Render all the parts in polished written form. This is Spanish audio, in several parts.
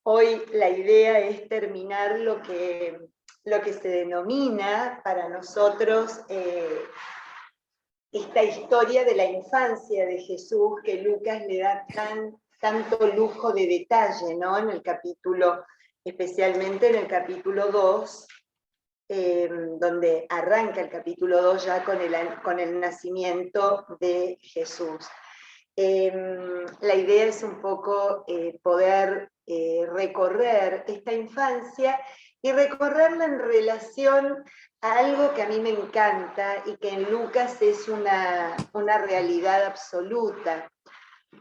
Hoy la idea es terminar lo que se denomina para nosotros esta historia de la infancia de Jesús, que Lucas le da tanto lujo de detalle, ¿no? En el capítulo, especialmente en el capítulo 2, donde arranca el capítulo 2 ya con el nacimiento de Jesús. La idea es un poco poder recorrer esta infancia y recorrerla en relación a algo que a mí me encanta y que en Lucas es una realidad absoluta.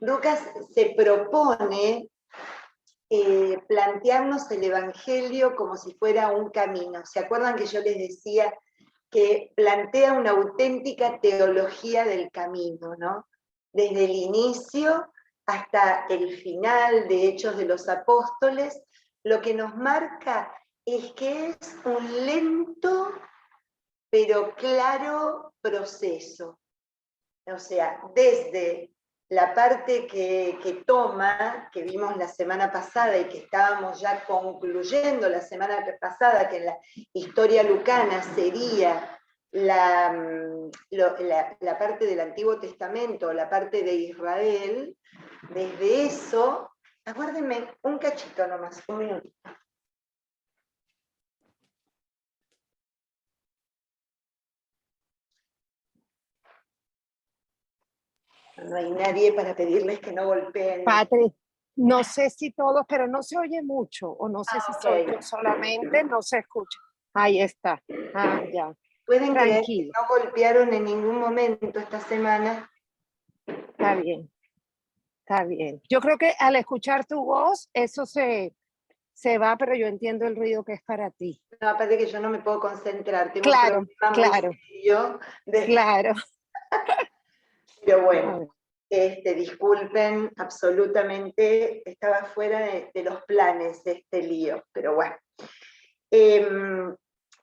Lucas se propone plantearnos el Evangelio como si fuera un camino. ¿Se acuerdan que yo les decía que plantea una auténtica teología del camino, ¿no? Desde el inicio hasta el final de Hechos de los Apóstoles, lo que nos marca es que es un lento pero claro proceso. O sea, desde la parte que toma, que vimos la semana pasada y que estábamos ya concluyendo la semana pasada, que en la historia lucana sería la parte del Antiguo Testamento, la parte de Israel, desde eso, aguárdenme un cachito nomás, un minuto. No hay nadie para pedirles que no golpeen. Patri, no sé si todos, pero no se oye mucho, o no sé si soy yo solamente, no se escucha. Ahí está. Ah, ya. ¿Pueden creer que Tranquilo. no golpearon en ningún momento esta semana? Está bien. Está bien. Yo creo que al escuchar tu voz, eso se va, pero yo entiendo el ruido que es para ti. No, aparte que yo no me puedo concentrar, tengo Claro, un problema claro, muy serio. claro. Pero bueno, disculpen, absolutamente estaba fuera de los planes de este lío, pero bueno.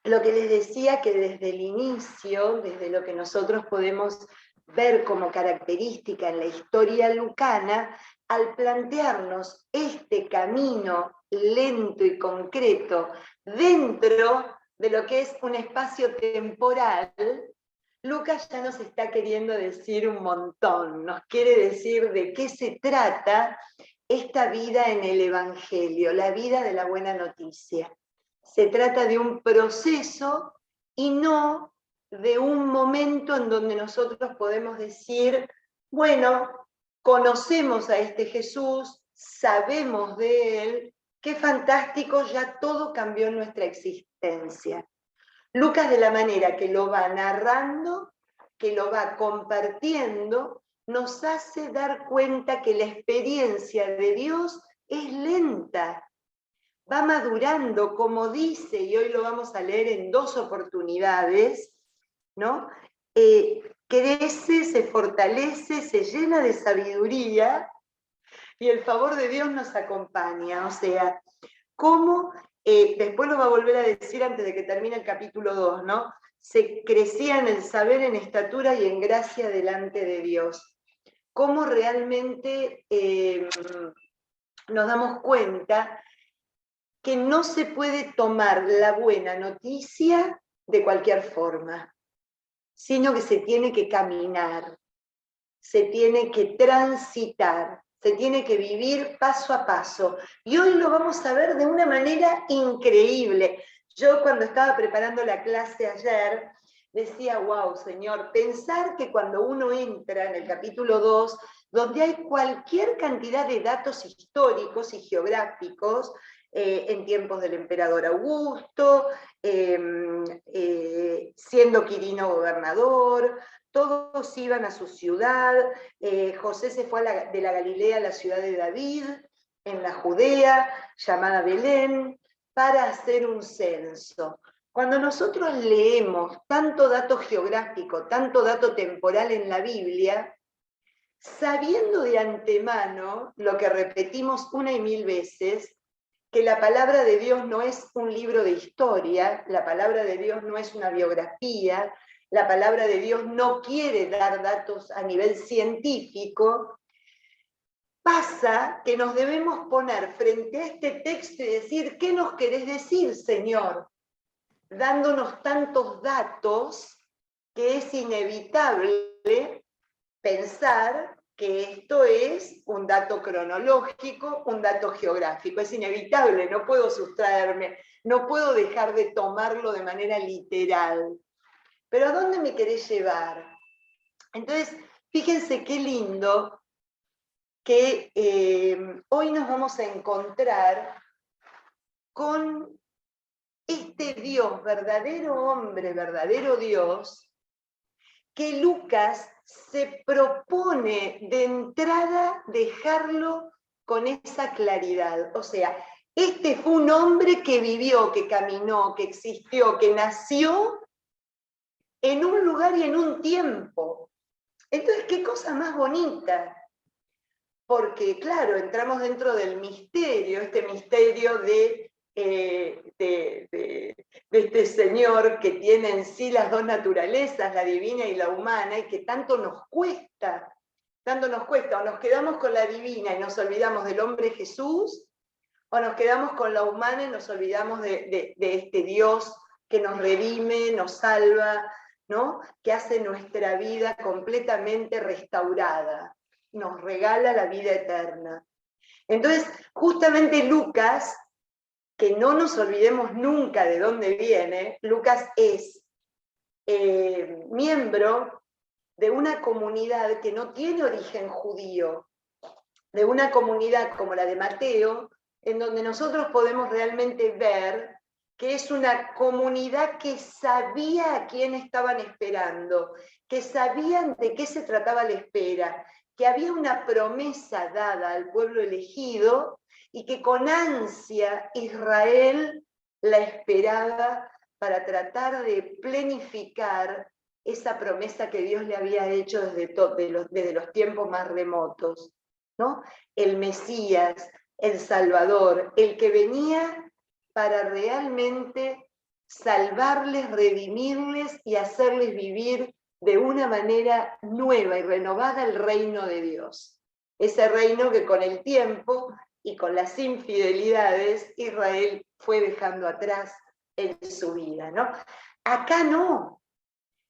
Lo que les decía que desde el inicio, desde lo que nosotros podemos ver como característica en la historia lucana, al plantearnos este camino lento y concreto dentro de lo que es un espacio temporal, Lucas ya nos está queriendo decir un montón, nos quiere decir de qué se trata esta vida en el Evangelio, la vida de la buena noticia. Se trata de un proceso y no de un momento en donde nosotros podemos decir, bueno, conocemos a este Jesús, sabemos de él, qué fantástico, ya todo cambió en nuestra existencia. Lucas, de la manera que lo va narrando, que lo va compartiendo, nos hace dar cuenta que la experiencia de Dios es lenta, va madurando, como dice, y hoy lo vamos a leer en 2 oportunidades, ¿no? Crece, se fortalece, se llena de sabiduría y el favor de Dios nos acompaña. O sea, cómo, después lo va a volver a decir antes de que termine el capítulo 2, ¿no? Se crecía en el saber, en estatura y en gracia delante de Dios. Cómo realmente nos damos cuenta que no se puede tomar la buena noticia de cualquier forma, sino que se tiene que caminar, se tiene que transitar, se tiene que vivir paso a paso. Y hoy lo vamos a ver de una manera increíble. Yo cuando estaba preparando la clase ayer, decía, wow, Señor, pensar que cuando uno entra en el capítulo 2, donde hay cualquier cantidad de datos históricos y geográficos, en tiempos del emperador Augusto, siendo Quirino gobernador, todos iban a su ciudad, José se fue de la Galilea a la ciudad de David, en la Judea, llamada Belén, para hacer un censo. Cuando nosotros leemos tanto dato geográfico, tanto dato temporal en la Biblia, sabiendo de antemano lo que repetimos una y mil veces, que la palabra de Dios no es un libro de historia, la palabra de Dios no es una biografía, la palabra de Dios no quiere dar datos a nivel científico, pasa que nos debemos poner frente a este texto y decir, ¿qué nos querés decir, Señor? Dándonos tantos datos que es inevitable pensar que esto es un dato cronológico, un dato geográfico. Es inevitable, no puedo sustraerme, no puedo dejar de tomarlo de manera literal. Pero ¿a dónde me querés llevar? Entonces, fíjense qué lindo que hoy nos vamos a encontrar con este Dios, verdadero hombre, verdadero Dios, que Lucas se propone de entrada dejarlo con esa claridad. O sea, este fue un hombre que vivió, que caminó, que existió, que nació en un lugar y en un tiempo. Entonces, qué cosa más bonita. Porque, claro, entramos dentro del misterio, este misterio de este Señor que tiene en sí las dos naturalezas, la divina y la humana, y que tanto nos cuesta, o nos quedamos con la divina y nos olvidamos del hombre Jesús, o nos quedamos con la humana y nos olvidamos de este Dios que nos redime, nos salva, ¿no? Que hace nuestra vida completamente restaurada, nos regala la vida eterna. Entonces, justamente Lucas, que no nos olvidemos nunca de dónde viene, Lucas es miembro de una comunidad que no tiene origen judío, de una comunidad como la de Mateo, en donde nosotros podemos realmente ver que es una comunidad que sabía a quién estaban esperando, que sabían de qué se trataba la espera, que había una promesa dada al pueblo elegido y que con ansia Israel la esperaba para tratar de planificar esa promesa que Dios le había hecho desde los tiempos más remotos, ¿no? El Mesías, el Salvador, el que venía para realmente salvarles, redimirles y hacerles vivir de una manera nueva y renovada el reino de Dios. Ese reino que con el tiempo y con las infidelidades Israel fue dejando atrás en su vida, ¿no? Acá no.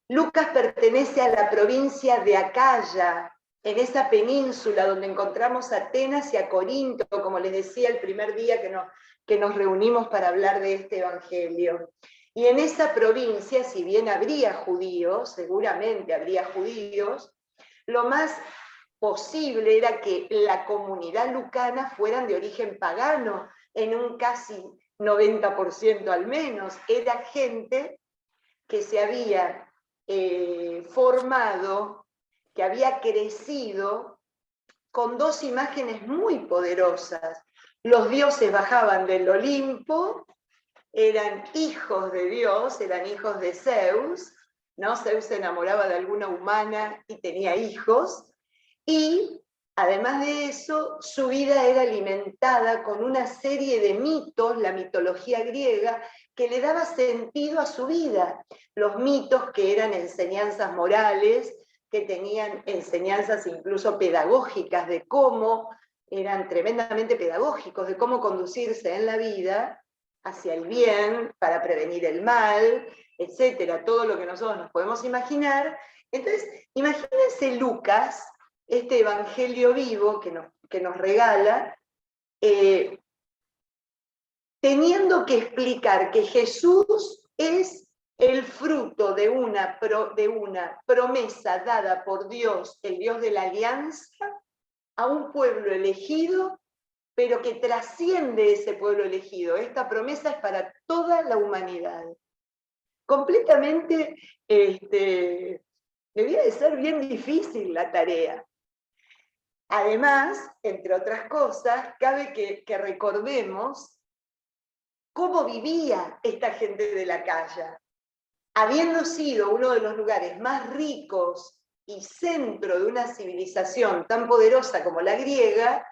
Lucas pertenece a la provincia de Acaya, en esa península donde encontramos a Atenas y a Corinto, como les decía el primer día que nos reunimos para hablar de este evangelio. Y en esa provincia, si bien habría judíos, seguramente habría judíos, lo más posible era que la comunidad lucana fueran de origen pagano, en un casi 90% al menos. Era gente que se había formado, que había crecido con dos imágenes muy poderosas. Los dioses bajaban del Olimpo, eran hijos de Dios, eran hijos de Zeus, ¿no? Zeus se enamoraba de alguna humana y tenía hijos, y además de eso, su vida era alimentada con una serie de mitos, la mitología griega, que le daba sentido a su vida. Los mitos que eran enseñanzas morales, que tenían enseñanzas incluso pedagógicas de cómo, eran tremendamente pedagógicos, de cómo conducirse en la vida hacia el bien, para prevenir el mal, etcétera, todo lo que nosotros nos podemos imaginar. Entonces, imagínense Lucas, este evangelio vivo que nos regala, teniendo que explicar que Jesús es el fruto de una promesa dada por Dios, el Dios de la alianza, a un pueblo elegido, pero que trasciende ese pueblo elegido. Esta promesa es para toda la humanidad. Completamente, debía de ser bien difícil la tarea. Además, entre otras cosas, cabe que recordemos cómo vivía esta gente de la calle. Habiendo sido uno de los lugares más ricos y centro de una civilización tan poderosa como la griega,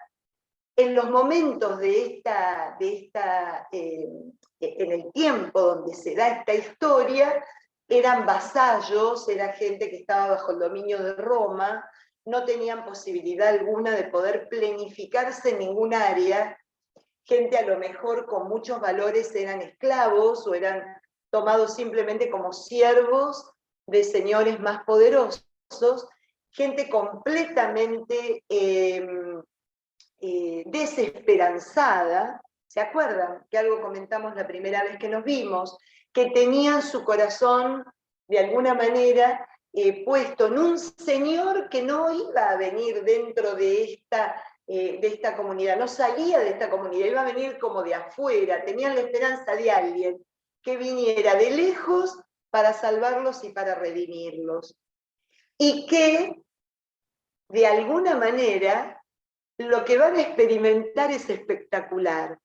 en los momentos en el tiempo donde se da esta historia, eran vasallos, era gente que estaba bajo el dominio de Roma, no tenían posibilidad alguna de poder planificarse en ningún área, gente a lo mejor con muchos valores eran esclavos o eran tomados simplemente como siervos de señores más poderosos, gente completamente desesperanzada. ¿Se acuerdan? Que algo comentamos la primera vez que nos vimos, que tenían su corazón de alguna manera puesto en un señor que no iba a venir dentro de esta comunidad, no salía de esta comunidad, iba a venir como de afuera, tenían la esperanza de alguien que viniera de lejos para salvarlos y para redimirlos. Y que, de alguna manera, lo que van a experimentar es espectacular,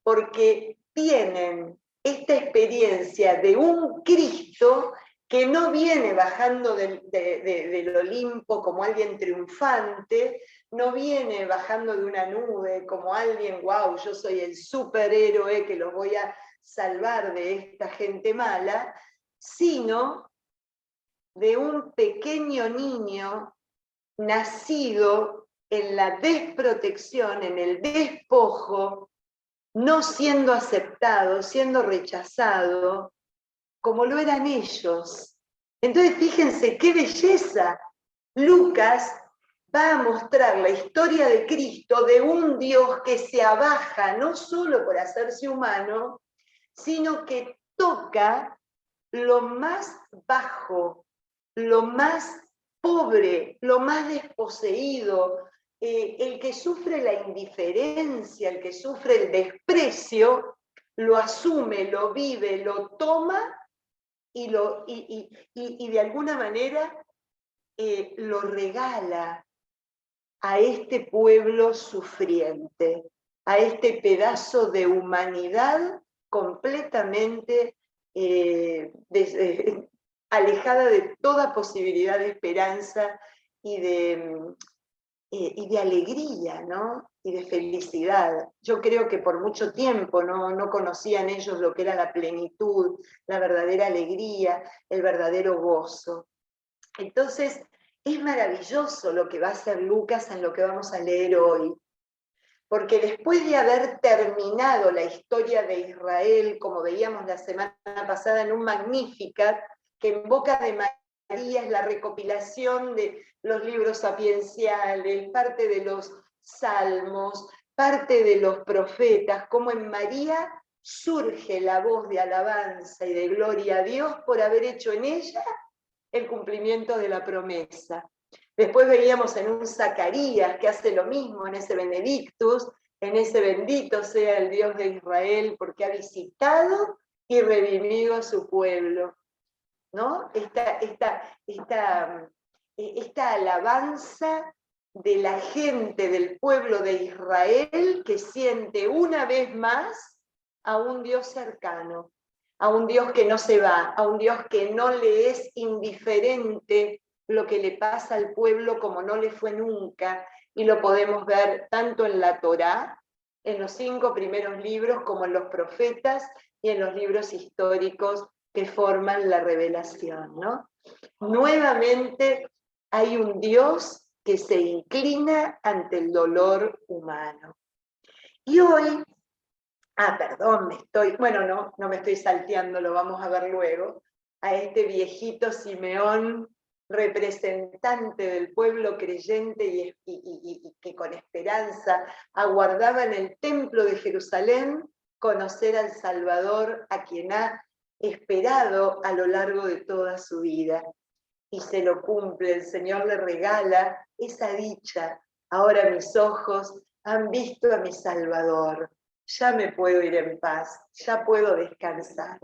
porque tienen esta experiencia de un Cristo que no viene bajando del Olimpo como alguien triunfante, no viene bajando de una nube como alguien, wow, yo soy el superhéroe que los voy a salvar de esta gente mala, sino de un pequeño niño nacido en la desprotección, en el despojo, no siendo aceptado, siendo rechazado, como lo eran ellos. Entonces, fíjense qué belleza. Lucas va a mostrar la historia de Cristo, de un Dios que se abaja no solo por hacerse humano, sino que toca lo más bajo, lo más pobre, lo más desposeído, el que sufre la indiferencia, el que sufre el desprecio, lo asume, lo vive, lo toma y de alguna manera lo regala a este pueblo sufriente, a este pedazo de humanidad completamente alejada de toda posibilidad de esperanza y de alegría, ¿no? Y de felicidad. Yo creo que por mucho tiempo no conocían ellos lo que era la plenitud, la verdadera alegría, el verdadero gozo. Entonces, es maravilloso lo que va a hacer Lucas en lo que vamos a leer hoy, porque después de haber terminado la historia de Israel, como veíamos la semana pasada en un Magnificat, que en boca de María es la recopilación de los libros sapienciales, parte de los salmos, parte de los profetas, como en María surge la voz de alabanza y de gloria a Dios por haber hecho en ella el cumplimiento de la promesa. Después veíamos en un Zacarías que hace lo mismo, en ese Benedictus, en ese bendito sea el Dios de Israel, porque ha visitado y redimido a su pueblo, ¿no? Esta alabanza de la gente del pueblo de Israel que siente una vez más a un Dios cercano, a un Dios que no se va, a un Dios que no le es indiferente lo que le pasa al pueblo como no le fue nunca, y lo podemos ver tanto en la Torá, en los 5 primeros libros, como en los profetas y en los libros históricos que forman la revelación, ¿no? Nuevamente hay un Dios que se inclina ante el dolor humano. Y hoy, perdón, no me estoy salteando, lo vamos a ver luego, a este viejito Simeón, representante del pueblo creyente y que con esperanza aguardaba en el templo de Jerusalén conocer al Salvador, a quien ha esperado a lo largo de toda su vida. Y se lo cumple, el Señor le regala esa dicha. Ahora mis ojos han visto a mi Salvador, ya me puedo ir en paz, ya puedo descansar.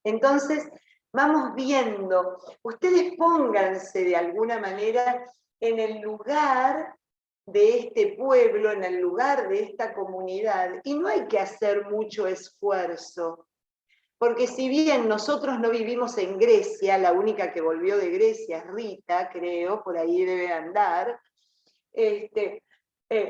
Entonces, vamos viendo, ustedes pónganse de alguna manera en el lugar de este pueblo, en el lugar de esta comunidad, y no hay que hacer mucho esfuerzo, porque si bien nosotros no vivimos en Grecia, la única que volvió de Grecia es Rita, creo, por ahí debe andar,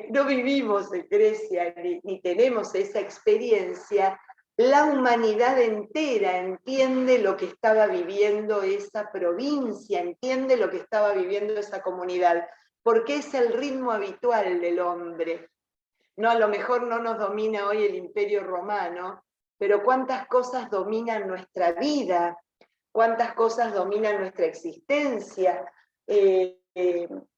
no vivimos en Grecia ni tenemos esa experiencia, la humanidad entera entiende lo que estaba viviendo esa provincia, entiende lo que estaba viviendo esa comunidad. porque es el ritmo habitual del hombre. No, a lo mejor no nos domina hoy el Imperio Romano, pero cuántas cosas dominan nuestra vida, cuántas cosas dominan nuestra existencia,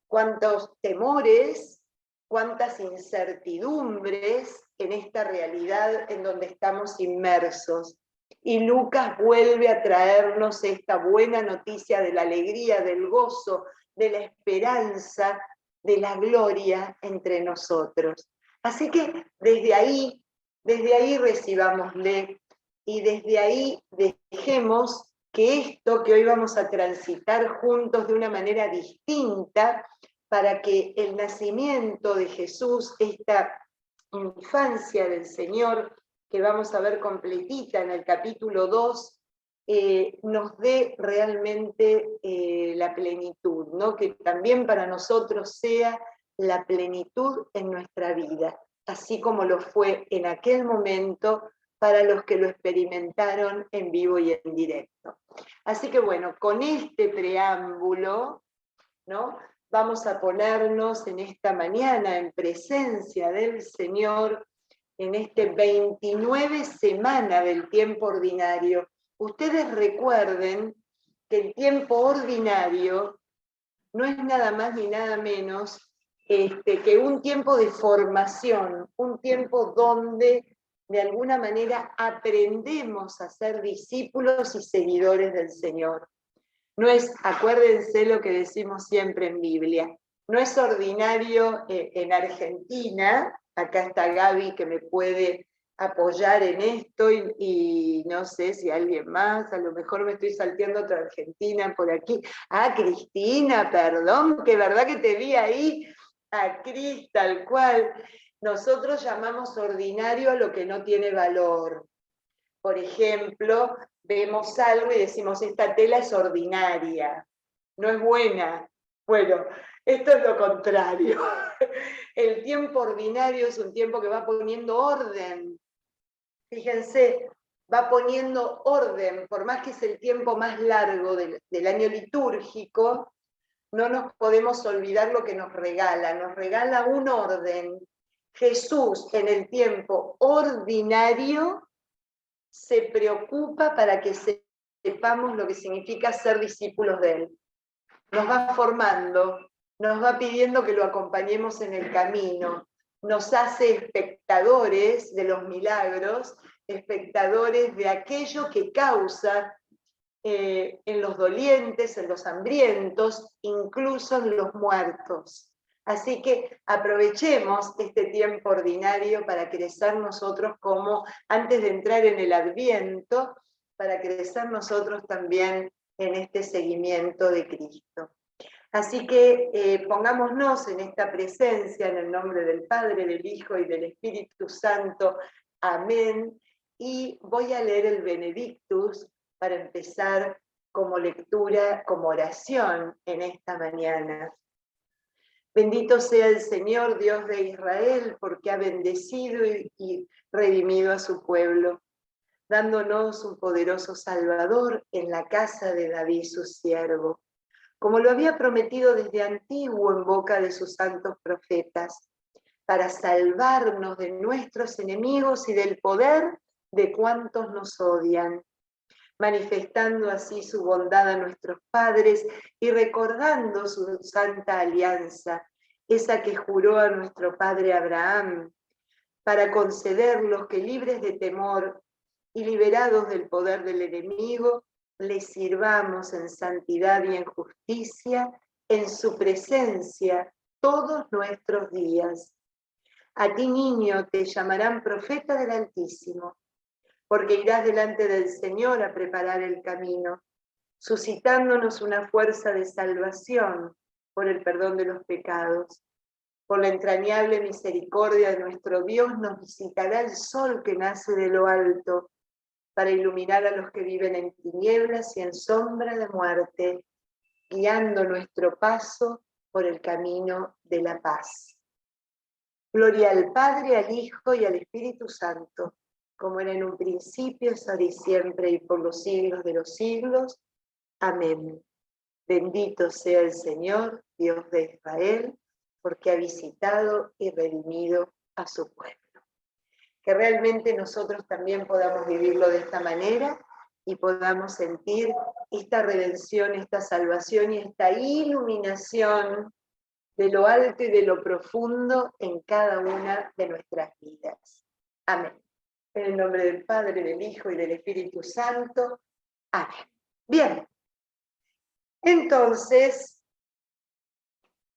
cuántos temores, cuántas incertidumbres en esta realidad en donde estamos inmersos. Y Lucas vuelve a traernos esta buena noticia de la alegría, del gozo, de la esperanza, de la gloria entre nosotros. Así que desde ahí recibámosle y desde ahí dejemos que esto que hoy vamos a transitar juntos de una manera distinta, para que el nacimiento de Jesús, esta infancia del Señor, que vamos a ver completita en el capítulo 2, nos dé realmente la plenitud, ¿no? Que también para nosotros sea la plenitud en nuestra vida, así como lo fue en aquel momento para los que lo experimentaron en vivo y en directo. Así que bueno, con este preámbulo, ¿no? Vamos a ponernos en esta mañana en presencia del Señor, en este 29 semana del tiempo ordinario. Ustedes recuerden que el tiempo ordinario no es nada más ni nada menos que un tiempo de formación, un tiempo donde de alguna manera aprendemos a ser discípulos y seguidores del Señor. No es, acuérdense lo que decimos siempre en Biblia, no es ordinario en Argentina, acá está Gaby que me puede apoyar en esto y no sé si alguien más, a lo mejor me estoy salteando otra Argentina por aquí. Ah, Cristina, perdón, que verdad que te vi ahí, a Cris, tal cual. Nosotros llamamos ordinario a lo que no tiene valor. Por ejemplo, vemos algo y decimos, esta tela es ordinaria, no es buena. Bueno, esto es lo contrario. El tiempo ordinario es un tiempo que va poniendo orden. Fíjense, va poniendo orden, por más que es el tiempo más largo del año litúrgico, no nos podemos olvidar lo que nos regala un orden. Jesús en el tiempo ordinario se preocupa para que sepamos lo que significa ser discípulos de Él. Nos va formando, nos va pidiendo que lo acompañemos en el camino, nos hace espectadores de los milagros, espectadores de aquello que causa en los dolientes, en los hambrientos, incluso en los muertos. Así que aprovechemos este tiempo ordinario para crecer nosotros como, antes de entrar en el Adviento, para crecer nosotros también en este seguimiento de Cristo. Así que pongámonos en esta presencia en el nombre del Padre, del Hijo y del Espíritu Santo. Amén. Y voy a leer el Benedictus para empezar como lectura, como oración en esta mañana. Bendito sea el Señor, Dios de Israel, porque ha bendecido y redimido a su pueblo, dándonos un poderoso Salvador en la casa de David, su siervo, como lo había prometido desde antiguo en boca de sus santos profetas, para salvarnos de nuestros enemigos y del poder de cuantos nos odian, manifestando así su bondad a nuestros padres y recordando su santa alianza, esa que juró a nuestro padre Abraham, para concederlos que libres de temor y liberados del poder del enemigo, le sirvamos en santidad y en justicia, en su presencia todos nuestros días. A ti, niño, te llamarán profeta del Altísimo, porque irás delante del Señor a preparar el camino, suscitándonos una fuerza de salvación por el perdón de los pecados. Por la entrañable misericordia de nuestro Dios nos visitará el sol que nace de lo alto, para iluminar a los que viven en tinieblas y en sombra de muerte, guiando nuestro paso por el camino de la paz. Gloria al Padre, al Hijo y al Espíritu Santo, como era en un principio, es ahora y siempre, y por los siglos de los siglos. Amén. Bendito sea el Señor, Dios de Israel, porque ha visitado y redimido a su pueblo. Que realmente nosotros también podamos vivirlo de esta manera y podamos sentir esta redención, esta salvación y esta iluminación de lo alto y de lo profundo en cada una de nuestras vidas. Amén. En el nombre del Padre, del Hijo y del Espíritu Santo. Amén. Bien. Entonces,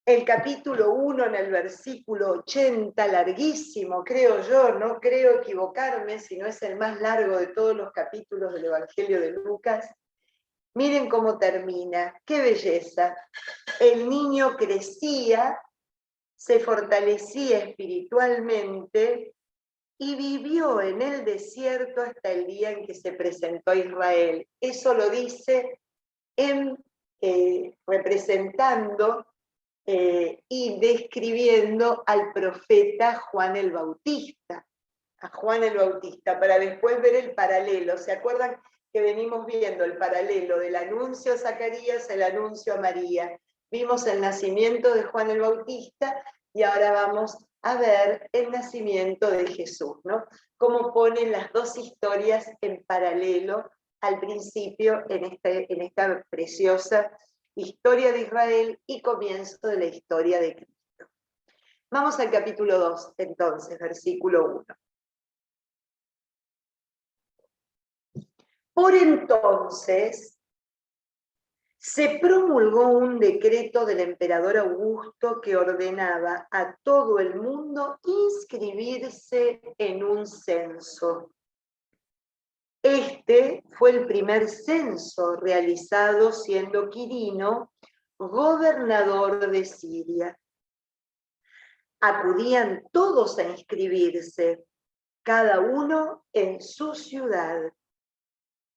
el capítulo 1 en el versículo 80, larguísimo, creo yo, no creo equivocarme, si no es el más largo de todos los capítulos del Evangelio de Lucas. Miren cómo termina, qué belleza. El niño crecía, se fortalecía espiritualmente y vivió en el desierto hasta el día en que se presentó a Israel. Eso lo dice representando y describiendo al profeta Juan el Bautista, a Juan el Bautista, para después ver el paralelo. ¿Se acuerdan que venimos viendo el paralelo del anuncio a Zacarías, el anuncio a María? Vimos el nacimiento de Juan el Bautista y ahora vamos a ver el nacimiento de Jesús, ¿no? Cómo ponen las dos historias en paralelo al principio en esta preciosa historia de Israel y comienzo de la historia de Cristo. Vamos al capítulo 2, entonces, versículo 1. Por entonces se promulgó un decreto del emperador Augusto que ordenaba a todo el mundo inscribirse en un censo. Este fue el primer censo realizado siendo Quirino gobernador de Siria. Acudían todos a inscribirse, cada uno en su ciudad.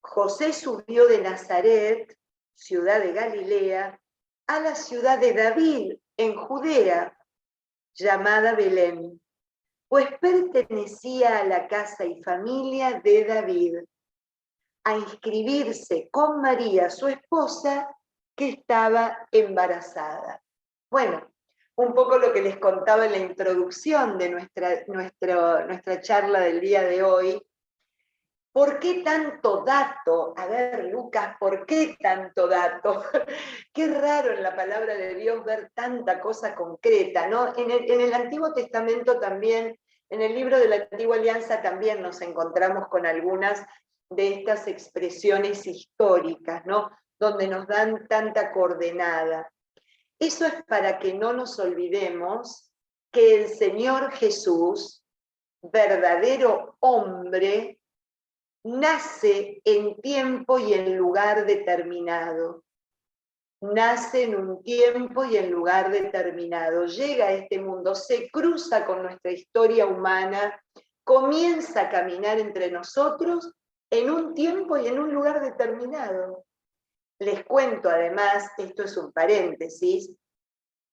José subió de Nazaret, ciudad de Galilea, a la ciudad de David, en Judea, llamada Belén, pues pertenecía a la casa y familia de David, a inscribirse con María, su esposa, que estaba embarazada. Bueno, un poco lo que les contaba en la introducción de nuestra charla del día de hoy. ¿Por qué tanto dato? A ver, Lucas, ¿por qué tanto dato? Qué raro en la palabra de Dios ver tanta cosa concreta, ¿no? En el Antiguo Testamento también, en el libro de la Antigua Alianza también nos encontramos con algunas de estas expresiones históricas, ¿no? Donde nos dan tanta coordenada. Eso es para que no nos olvidemos que el Señor Jesús, verdadero hombre, nace en tiempo y en lugar determinado. Nace en un tiempo y en lugar determinado. Llega a este mundo, se cruza con nuestra historia humana, comienza a caminar entre nosotros en un tiempo y en un lugar determinado. Les cuento además, esto es un paréntesis,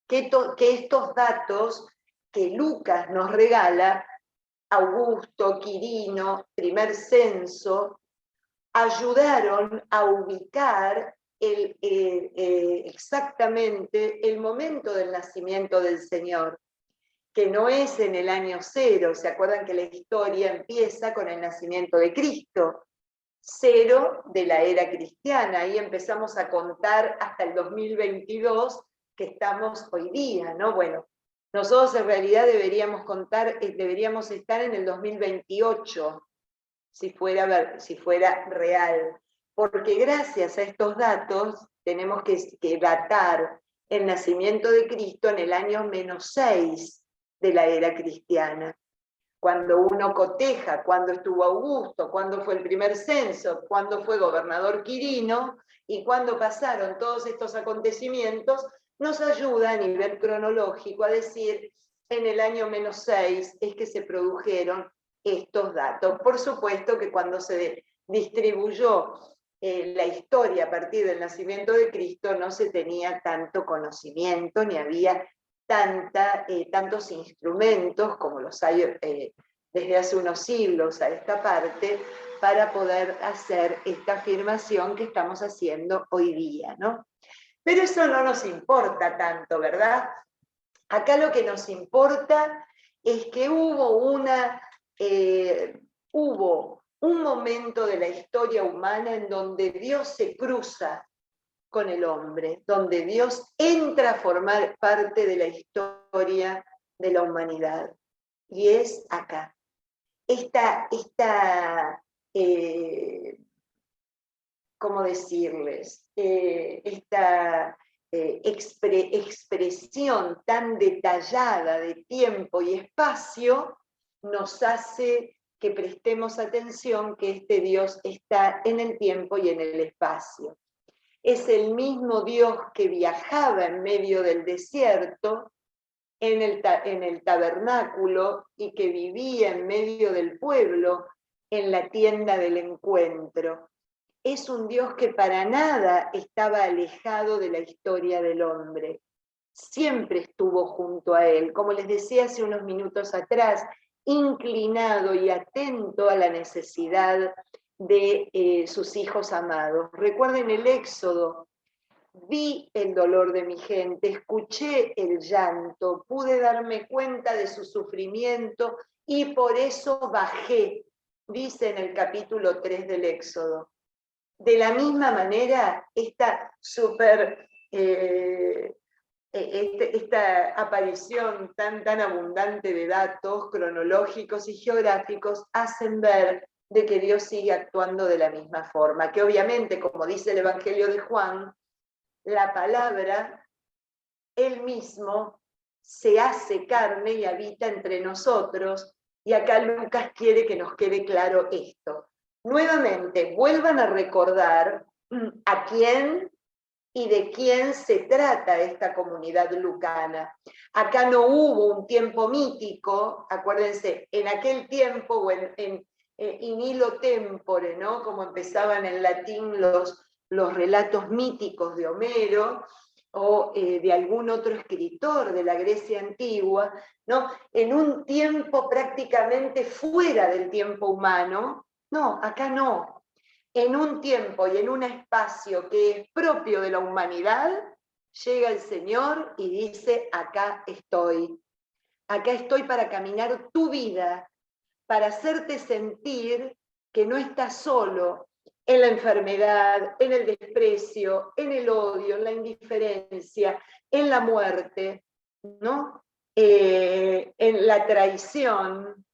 que estos datos que Lucas nos regala, Augusto, Quirino, primer censo, ayudaron a ubicar exactamente el momento del nacimiento del Señor, que no es en el año 0, ¿se acuerdan que la historia empieza con el nacimiento de Cristo? 0 de la era cristiana, ahí empezamos a contar hasta el 2022, que estamos hoy día, ¿no? Bueno, nosotros en realidad deberíamos estar en el 2028, si fuera real, porque gracias a estos datos tenemos que datar el nacimiento de Cristo en el año -6 de la era cristiana. Cuando uno coteja cuándo estuvo Augusto, cuándo fue el primer censo, cuándo fue gobernador Quirino y cuándo pasaron todos estos acontecimientos, nos ayuda a nivel cronológico a decir en el año -6 es que se produjeron estos datos. Por supuesto que cuando se distribuyó la historia a partir del nacimiento de Cristo no se tenía tanto conocimiento ni había tantos instrumentos como los hay desde hace unos siglos a esta parte para poder hacer esta afirmación que estamos haciendo hoy día, ¿no? Pero eso no nos importa tanto, ¿verdad? Acá lo que nos importa es que hubo un momento de la historia humana en donde Dios se cruza con el hombre, donde Dios entra a formar parte de la historia de la humanidad. Y es acá. ¿Cómo decirles? Esta expresión tan detallada de tiempo y espacio nos hace que prestemos atención que este Dios está en el tiempo y en el espacio. Es el mismo Dios que viajaba en medio del desierto, en el tabernáculo, y que vivía en medio del pueblo, en la tienda del encuentro. Es un Dios que para nada estaba alejado de la historia del hombre. Siempre estuvo junto a él, como les decía hace unos minutos atrás, inclinado y atento a la necesidad de sus hijos amados. Recuerden el Éxodo: vi el dolor de mi gente, escuché el llanto, pude darme cuenta de su sufrimiento y por eso bajé, dice en el capítulo 3 del Éxodo. De la misma manera, esta aparición tan abundante de datos cronológicos y geográficos hacen ver de que Dios sigue actuando de la misma forma, que obviamente, como dice el Evangelio de Juan, la palabra, él mismo, se hace carne y habita entre nosotros, y acá Lucas quiere que nos quede claro esto. Nuevamente, vuelvan a recordar a quién y de quién se trata esta comunidad lucana. Acá no hubo un tiempo mítico, acuérdense, en aquel tiempo, o in illo tempore, ¿no? Como empezaban en latín los relatos míticos de Homero, o de algún otro escritor de la Grecia antigua, ¿no? En un tiempo prácticamente fuera del tiempo humano. No, acá no. En un tiempo y en un espacio que es propio de la humanidad, llega el Señor y dice: acá estoy. Acá estoy para caminar tu vida, para hacerte sentir que no estás solo en la enfermedad, en el desprecio, en el odio, en la indiferencia, en la muerte, ¿no? En la traición,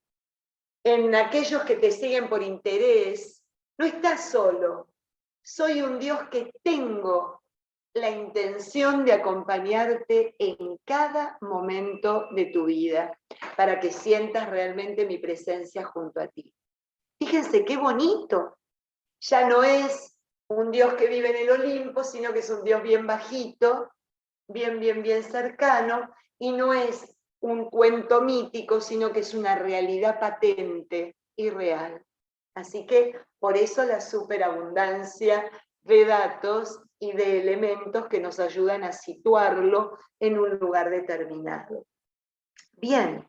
en aquellos que te siguen por interés. No estás solo. Soy un Dios que tengo la intención de acompañarte en cada momento de tu vida, para que sientas realmente mi presencia junto a ti. Fíjense qué bonito. Ya no es un Dios que vive en el Olimpo, sino que es un Dios bien bajito, bien cercano, y no es un cuento mítico, sino que es una realidad patente y real. Así que por eso la superabundancia de datos y de elementos que nos ayudan a situarlo en un lugar determinado. Bien,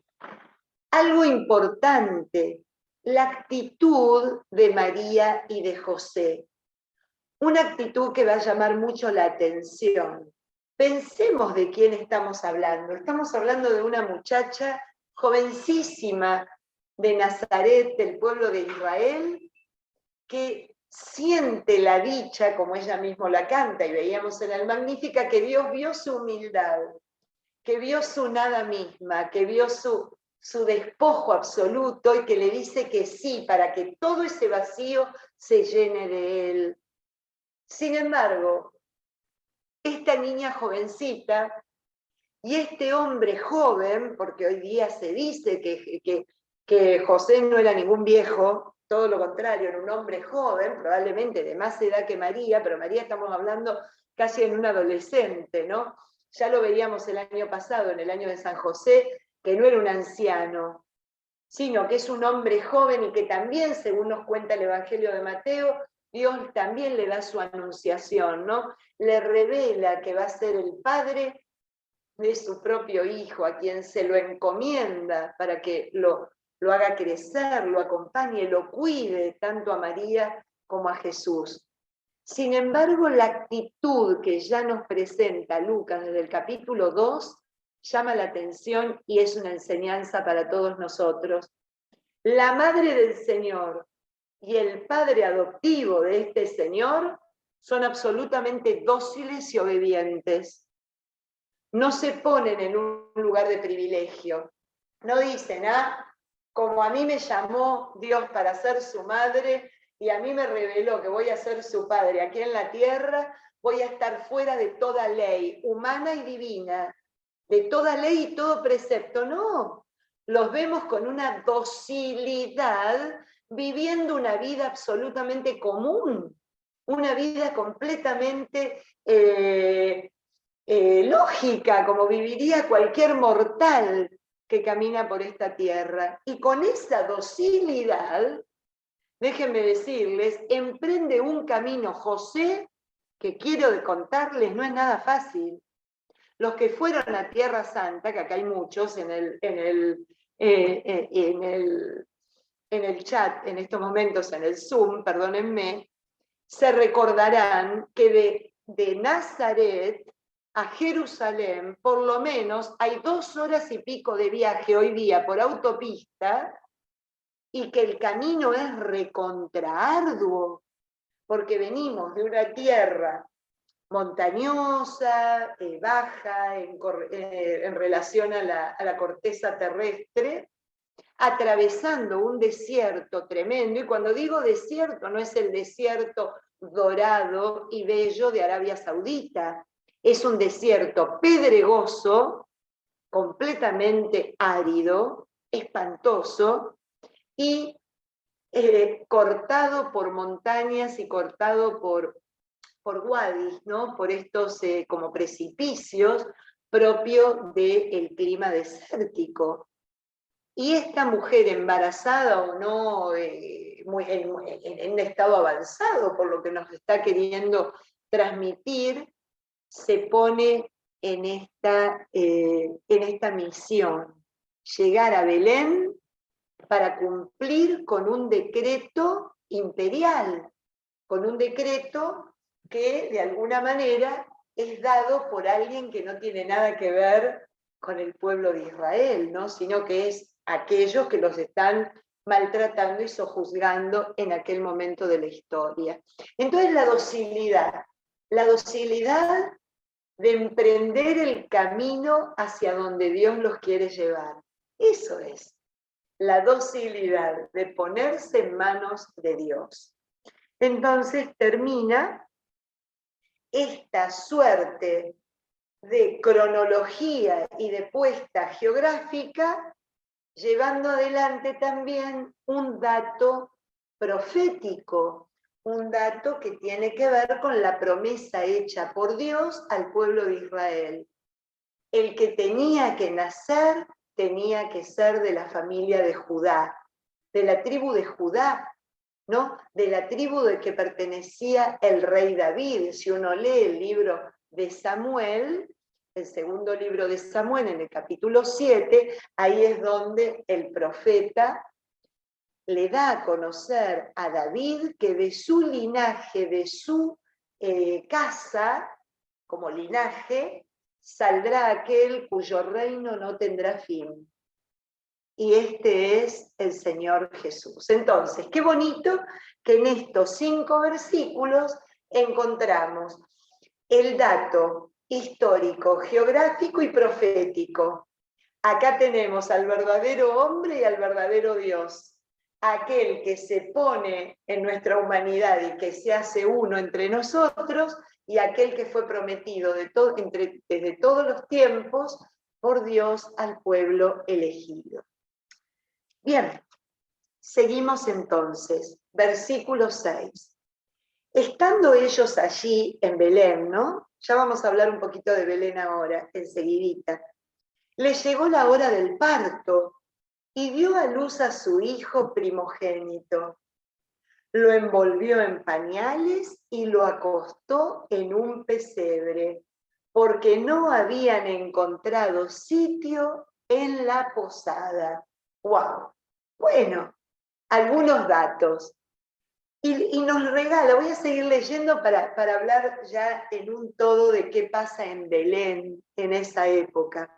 algo importante: la actitud de María y de José. Una actitud que va a llamar mucho la atención. Pensemos de quién estamos hablando. Estamos hablando de una muchacha jovencísima de Nazaret, del pueblo de Israel, que siente la dicha, como ella misma la canta, y veíamos en el Magnífica, que Dios vio su humildad, que vio su nada misma, que vio su despojo absoluto, y que le dice que sí, para que todo ese vacío se llene de él. Sin embargo, esta niña jovencita y este hombre joven, porque hoy día se dice que José no era ningún viejo, todo lo contrario, era un hombre joven, probablemente de más edad que María, pero María estamos hablando casi en un adolescente, ¿no? Ya lo veíamos el año pasado, en el año de San José, que no era un anciano, sino que es un hombre joven y que también, según nos cuenta el Evangelio de Mateo, Dios también le da su anunciación, ¿no? Le revela que va a ser el padre de su propio hijo, a quien se lo encomienda para que lo haga crecer, lo acompañe, lo cuide tanto a María como a Jesús. Sin embargo, la actitud que ya nos presenta Lucas desde el capítulo 2 llama la atención y es una enseñanza para todos nosotros. La madre del Señor y el padre adoptivo de este Señor son absolutamente dóciles y obedientes. No se ponen en un lugar de privilegio. No dicen, como a mí me llamó Dios para ser su madre y a mí me reveló que voy a ser su padre aquí en la tierra, voy a estar fuera de toda ley, humana y divina, de toda ley y todo precepto. No, los vemos con una docilidad, viviendo una vida absolutamente común, una vida completamente lógica, como viviría cualquier mortal que camina por esta tierra. Y con esa docilidad, déjenme decirles, emprende un camino José, que quiero contarles, no es nada fácil. Los que fueron a Tierra Santa, que acá hay muchos en el chat, en estos momentos, en el Zoom, perdónenme, se recordarán que de Nazaret a Jerusalén, por lo menos, hay 2 horas y pico de viaje hoy día por autopista, y que el camino es recontraarduo, porque venimos de una tierra montañosa, baja, en relación a la corteza terrestre, atravesando un desierto tremendo, y cuando digo desierto no es el desierto dorado y bello de Arabia Saudita, es un desierto pedregoso, completamente árido, espantoso, y cortado por montañas y cortado por wadis, ¿no? Por estos como precipicios propios del clima desértico. Y esta mujer embarazada o no, en un estado avanzado, por lo que nos está queriendo transmitir, se pone en esta misión, llegar a Belén para cumplir con un decreto imperial, con un decreto que de alguna manera es dado por alguien que no tiene nada que ver con el pueblo de Israel, ¿no? Sino que es aquellos que los están maltratando y sojuzgando en aquel momento de la historia. Entonces la docilidad de emprender el camino hacia donde Dios los quiere llevar. Eso es la docilidad de ponerse en manos de Dios. Entonces termina esta suerte de cronología y de puesta geográfica, llevando adelante también un dato profético, un dato que tiene que ver con la promesa hecha por Dios al pueblo de Israel. El que tenía que nacer tenía que ser de la familia de Judá, de la tribu de Judá, ¿no? De la tribu de que pertenecía el rey David. Si uno lee el libro de Samuel, el segundo libro de Samuel, en el capítulo 7, ahí es donde el profeta le da a conocer a David que de su linaje, de su casa, como linaje, saldrá aquel cuyo reino no tendrá fin. Y este es el Señor Jesús. Entonces, qué bonito que en estos 5 versículos encontramos el dato histórico, geográfico y profético. Acá tenemos al verdadero hombre y al verdadero Dios, aquel que se pone en nuestra humanidad y que se hace uno entre nosotros, y aquel que fue prometido desde todos los tiempos por Dios al pueblo elegido. Bien, seguimos entonces, versículo 6. Estando ellos allí en Belén, ¿no? Ya vamos a hablar un poquito de Belén ahora, enseguidita. Les llegó la hora del parto y dio a luz a su hijo primogénito. Lo envolvió en pañales y lo acostó en un pesebre, porque no habían encontrado sitio en la posada. ¡Wow! Bueno, algunos datos. Y nos regala, voy a seguir leyendo para hablar ya en un todo de qué pasa en Belén en esa época.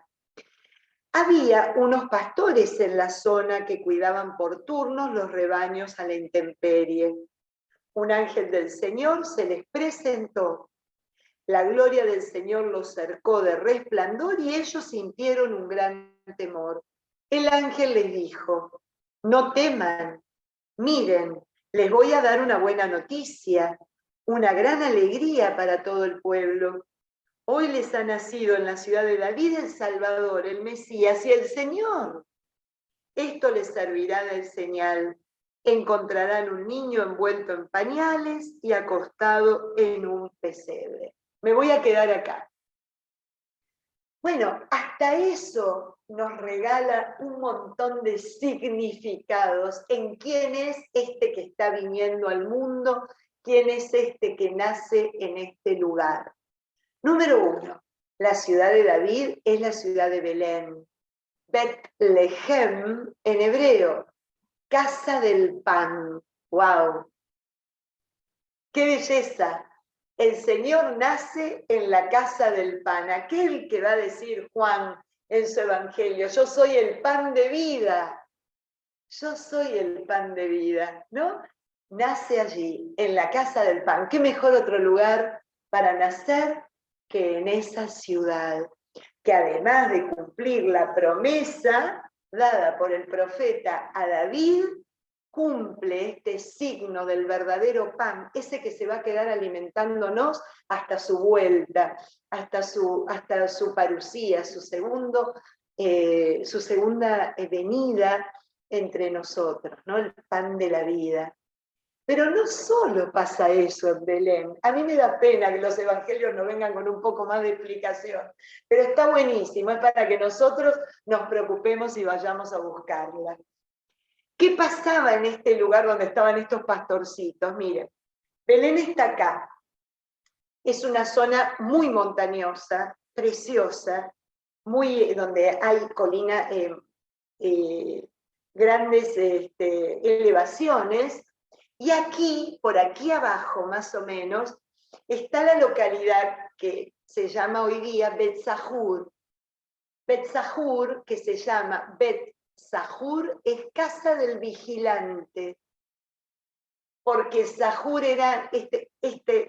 Había unos pastores en la zona que cuidaban por turnos los rebaños a la intemperie. Un ángel del Señor se les presentó. La gloria del Señor los cercó de resplandor y ellos sintieron un gran temor. El ángel les dijo, no teman, miren, les voy a dar una buena noticia, una gran alegría para todo el pueblo. Hoy les ha nacido en la ciudad de David el Salvador, el Mesías y el Señor. Esto les servirá de señal. Encontrarán un niño envuelto en pañales y acostado en un pesebre. Me voy a quedar acá. Bueno, hasta eso nos regala un montón de significados en quién es este que está viniendo al mundo, quién es este que nace en este lugar. Número 1, la ciudad de David es la ciudad de Belén. Betlehem en hebreo, casa del pan. ¡Wow! ¡Qué belleza! El Señor nace en la casa del pan, aquel que va a decir Juan en su evangelio, yo soy el pan de vida, yo soy el pan de vida, ¿no? Nace allí, en la casa del pan. ¿Qué mejor otro lugar para nacer que en esa ciudad? Que además de cumplir la promesa dada por el profeta a David, cumple este signo del verdadero pan, ese que se va a quedar alimentándonos hasta su vuelta, hasta su parucía, su segunda venida entre nosotros, ¿no? El pan de la vida. Pero no solo pasa eso en Belén. A mí me da pena que los evangelios no vengan con un poco más de explicación, pero está buenísimo, es para que nosotros nos preocupemos y vayamos a buscarla. ¿Qué pasaba en este lugar donde estaban estos pastorcitos? Miren, Belén está acá. Es una zona muy montañosa, preciosa, donde hay colinas, grandes elevaciones. Y aquí, por aquí abajo más o menos, está la localidad que se llama hoy día Bet-Sahur. Bet-Sahur, que se llama Bet-Sahur, es casa del vigilante. Porque Sahur era,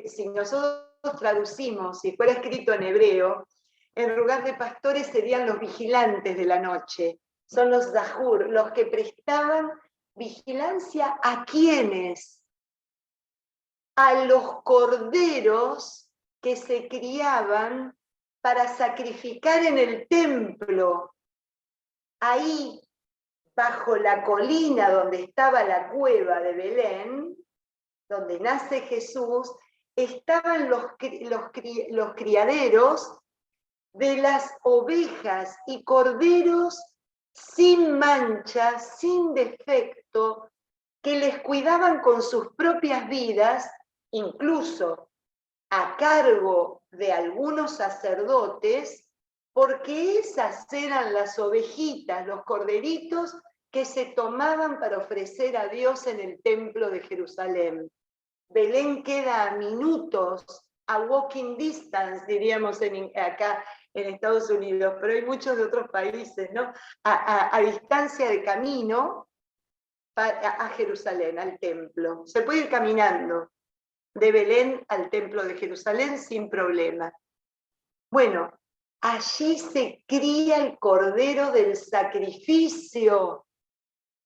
si nosotros traducimos, si fuera escrito en hebreo, en lugar de pastores serían los vigilantes de la noche. Son los Sahur, los que prestaban vigilancia a quiénes, a los corderos que se criaban para sacrificar en el templo. Ahí, bajo la colina donde estaba la cueva de Belén, donde nace Jesús, estaban los criaderos de las ovejas y corderos sin mancha, sin defecto, que les cuidaban con sus propias vidas, incluso a cargo de algunos sacerdotes, porque esas eran las ovejitas, los corderitos que se tomaban para ofrecer a Dios en el templo de Jerusalén. Belén queda a minutos, a walking distance, diríamos acá en Estados Unidos, pero hay muchos de otros países, ¿no? A distancia de camino a Jerusalén, al templo. Se puede ir caminando de Belén al templo de Jerusalén sin problema. Bueno, allí se cría el cordero del sacrificio.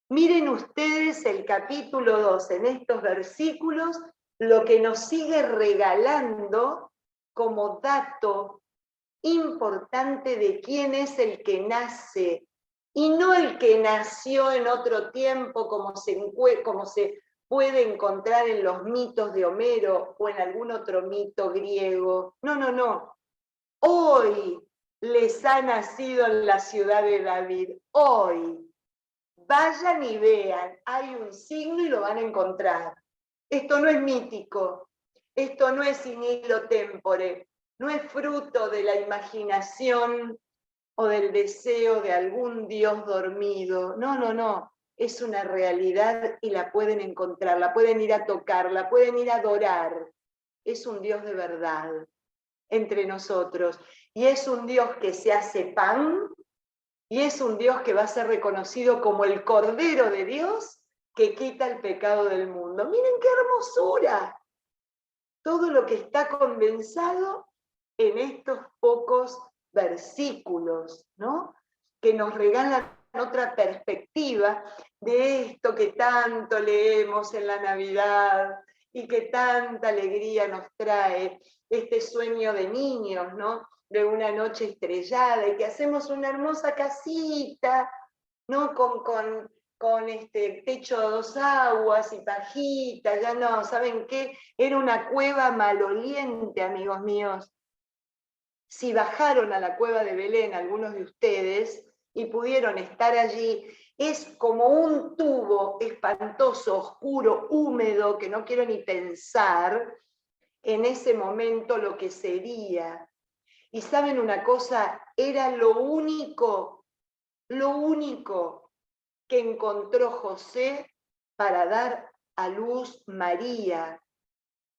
Miren ustedes el capítulo 2 en estos versículos, lo que nos sigue regalando como dato importante de quién es el que nace, y no el que nació en otro tiempo como se puede encontrar en los mitos de Homero o en algún otro mito griego. No, no, no. Hoy les ha nacido en la ciudad de David. Hoy. Vayan y vean. Hay un signo y lo van a encontrar. Esto no es mítico. Esto no es in illo tempore. No es fruto de la imaginación o del deseo de algún dios dormido. No, no, no. es una realidad y la pueden encontrar, la pueden ir a tocar, la pueden ir a adorar. Es un Dios de verdad entre nosotros. Y es un Dios que se hace pan, y es un Dios que va a ser reconocido como el Cordero de Dios que quita el pecado del mundo. Miren qué hermosura. Todo lo que está condensado en estos pocos versículos, ¿no? Que nos regalan otra perspectiva de esto que tanto leemos en la Navidad y que tanta alegría nos trae, este sueño de niños, ¿no? De una noche estrellada y que hacemos una hermosa casita, ¿no? Con este techo a dos aguas y pajitas, ya no, ¿saben qué? Era una cueva maloliente, amigos míos. Si bajaron a la cueva de Belén algunos de ustedes y pudieron estar allí, es como un tubo espantoso, oscuro, húmedo, que no quiero ni pensar en ese momento lo que sería. Y saben una cosa, era lo único que encontró José para dar a luz María.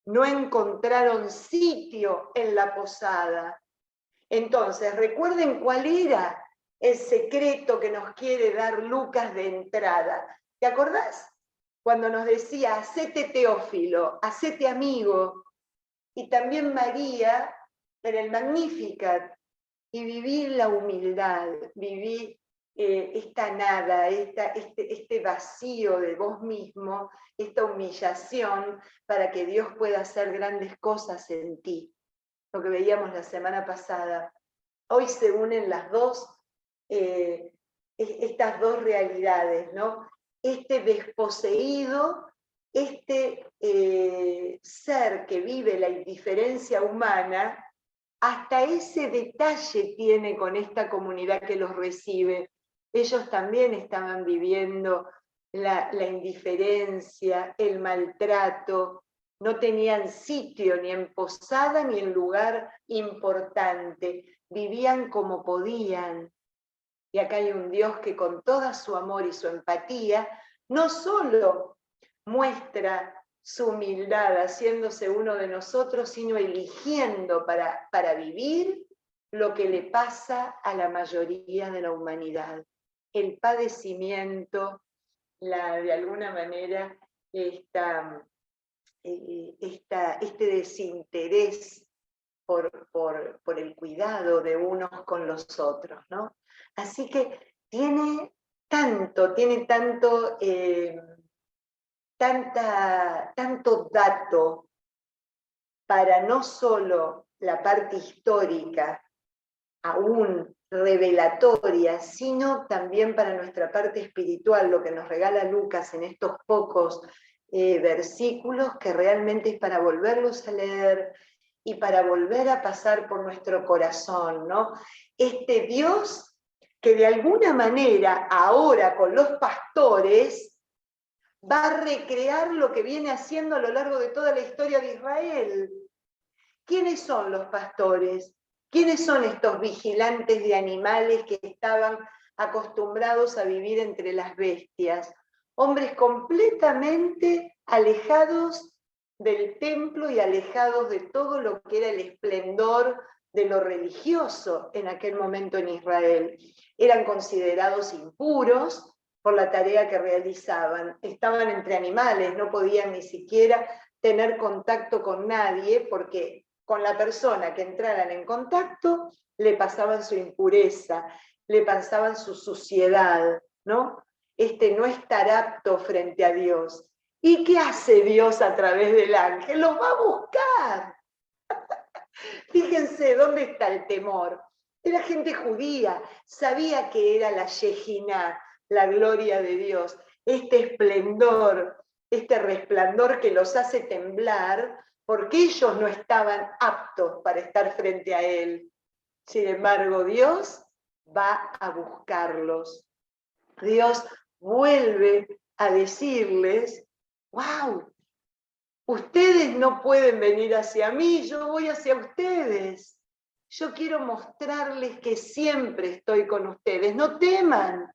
No encontraron sitio en la posada. Entonces, recuerden cuál era el secreto que nos quiere dar Lucas de entrada. ¿Te acordás? Cuando nos decía, hacete Teófilo, hacete amigo. Y también María, en el Magnificat, y vivir la humildad, vivir esta nada, este vacío de vos mismo, esta humillación para que Dios pueda hacer grandes cosas en ti. Lo que veíamos la semana pasada. Hoy se unen las dos, estas dos realidades, ¿no? Este desposeído, este ser que vive la indiferencia humana, hasta ese detalle tiene con esta comunidad que los recibe. Ellos también estaban viviendo la indiferencia, el maltrato, no tenían sitio ni en posada ni en lugar importante, vivían como podían. Y acá hay un Dios que con toda su amor y su empatía, no solo muestra su humildad haciéndose uno de nosotros, sino eligiendo para vivir lo que le pasa a la mayoría de la humanidad. El padecimiento, de alguna manera, este desinterés por el cuidado de unos con los otros, ¿no? Así que tiene tanto dato para no solo la parte histórica, aún revelatoria, sino también para nuestra parte espiritual, lo que nos regala Lucas en estos pocos versículos, que realmente es para volverlos a leer y para volver a pasar por nuestro corazón, ¿no? Este Dios que de alguna manera ahora con los pastores va a recrear lo que viene haciendo a lo largo de toda la historia de Israel. ¿Quiénes son los pastores? ¿Quiénes son estos vigilantes de animales que estaban acostumbrados a vivir entre las bestias? Hombres completamente alejados del templo y alejados de todo lo que era el esplendor de lo religioso en aquel momento en Israel. Eran considerados impuros por la tarea que realizaban. Estaban entre animales, no podían ni siquiera tener contacto con nadie porque con la persona que entraran en contacto le pasaban su impureza, le pasaban su suciedad, ¿no? No estar apto frente a Dios. ¿Y qué hace Dios a través del ángel? Los va a buscar. Fíjense dónde está el temor. Era gente judía, sabía que era la Shejiná, la gloria de Dios, este esplendor, este resplandor que los hace temblar, porque ellos no estaban aptos para estar frente a Él. Sin embargo, Dios va a buscarlos. Dios vuelve a decirles, wow, ustedes no pueden venir hacia mí, yo voy hacia ustedes. Yo quiero mostrarles que siempre estoy con ustedes, no teman.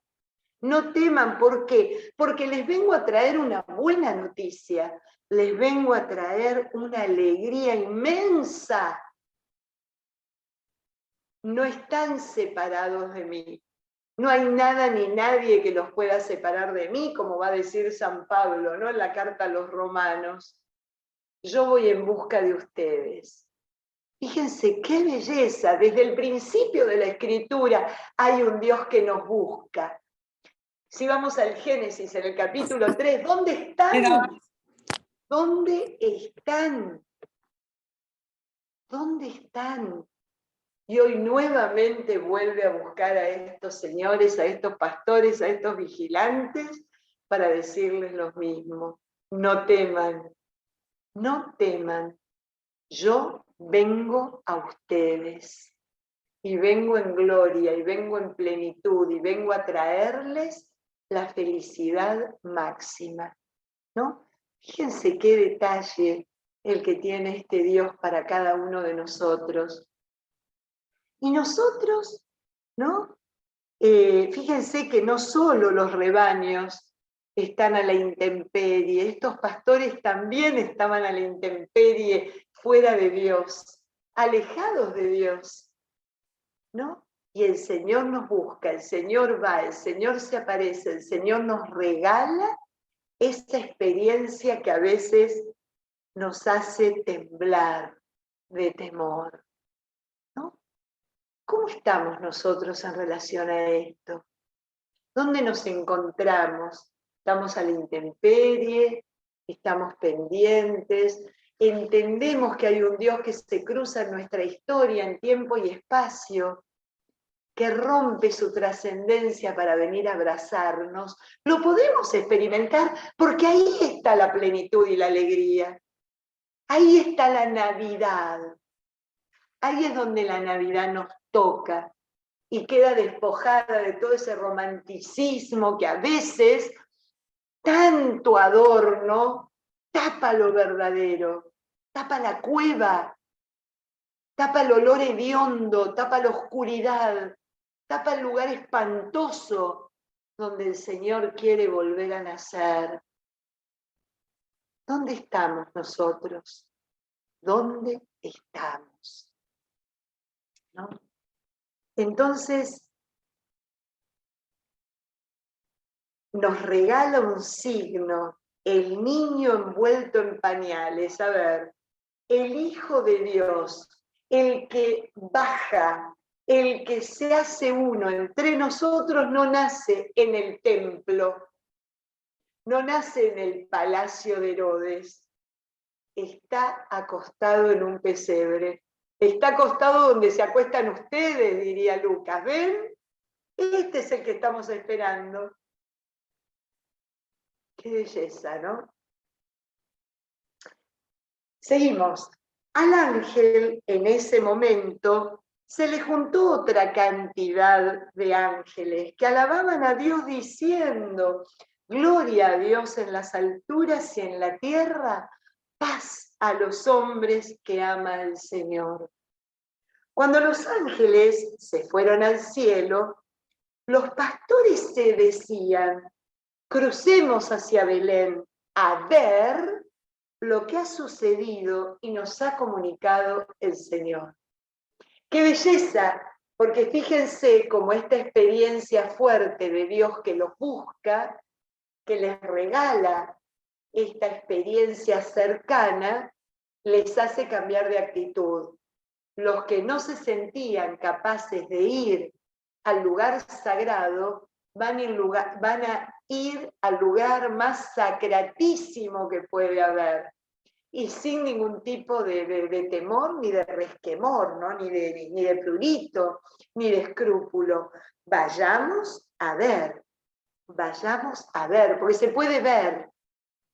No teman, ¿por qué? Porque les vengo a traer una buena noticia, les vengo a traer una alegría inmensa. No están separados de mí. No hay nada ni nadie que los pueda separar de mí, como va a decir San Pablo, ¿no? En la carta a los romanos. Yo voy en busca de ustedes. Fíjense qué belleza, desde el principio de la Escritura hay un Dios que nos busca. Si vamos al Génesis, en el capítulo 3, ¿dónde están? ¿Dónde están? ¿Dónde están? Y hoy nuevamente vuelve a buscar a estos señores, a estos pastores, a estos vigilantes, para decirles lo mismo. No teman, no teman. Yo vengo a ustedes. Y vengo en gloria, y vengo en plenitud, y vengo a traerles la felicidad máxima, ¿no? Fíjense qué detalle el que tiene este Dios para cada uno de nosotros. Y nosotros, ¿no? Fíjense que no solo los rebaños están a la intemperie, estos pastores también estaban a la intemperie, fuera de Dios, alejados de Dios, ¿no? Y el Señor nos busca, el Señor va, el Señor se aparece, el Señor nos regala esta experiencia que a veces nos hace temblar de temor, ¿no? ¿Cómo estamos nosotros en relación a esto? ¿Dónde nos encontramos? ¿Estamos a la intemperie? ¿Estamos pendientes? ¿Entendemos que hay un Dios que se cruza en nuestra historia en tiempo y espacio, que rompe su trascendencia para venir a abrazarnos? Lo podemos experimentar porque ahí está la plenitud y la alegría. Ahí está la Navidad. Ahí es donde la Navidad nos toca y queda despojada de todo ese romanticismo que a veces tanto adorno tapa lo verdadero, tapa la cueva, tapa el olor hediondo, tapa la oscuridad, tapa el lugar espantoso donde el Señor quiere volver a nacer. ¿Dónde estamos nosotros? ¿Dónde estamos? ¿No? Entonces, nos regala un signo, el niño envuelto en pañales. A ver, el Hijo de Dios, el que baja, el que se hace uno entre nosotros, no nace en el templo, no nace en el palacio de Herodes, está acostado en un pesebre, está acostado donde se acuestan ustedes, diría Lucas. ¿Ven? Este es el que estamos esperando. Qué belleza, ¿no? Seguimos. Al ángel, en ese momento, se le juntó otra cantidad de ángeles que alababan a Dios diciendo: gloria a Dios en las alturas y en la tierra, paz a los hombres que ama al Señor. Cuando los ángeles se fueron al cielo, los pastores se decían: crucemos hacia Belén a ver lo que ha sucedido y nos ha comunicado el Señor. ¡Qué belleza! Porque fíjense cómo esta experiencia fuerte de Dios que los busca, que les regala esta experiencia cercana, les hace cambiar de actitud. Los que no se sentían capaces de ir al lugar sagrado, van a ir al lugar más sacratísimo que puede haber, y sin ningún tipo de temor ni de resquemor, ¿no? ni de prurito, ni de escrúpulo. Vayamos a ver, porque se puede ver,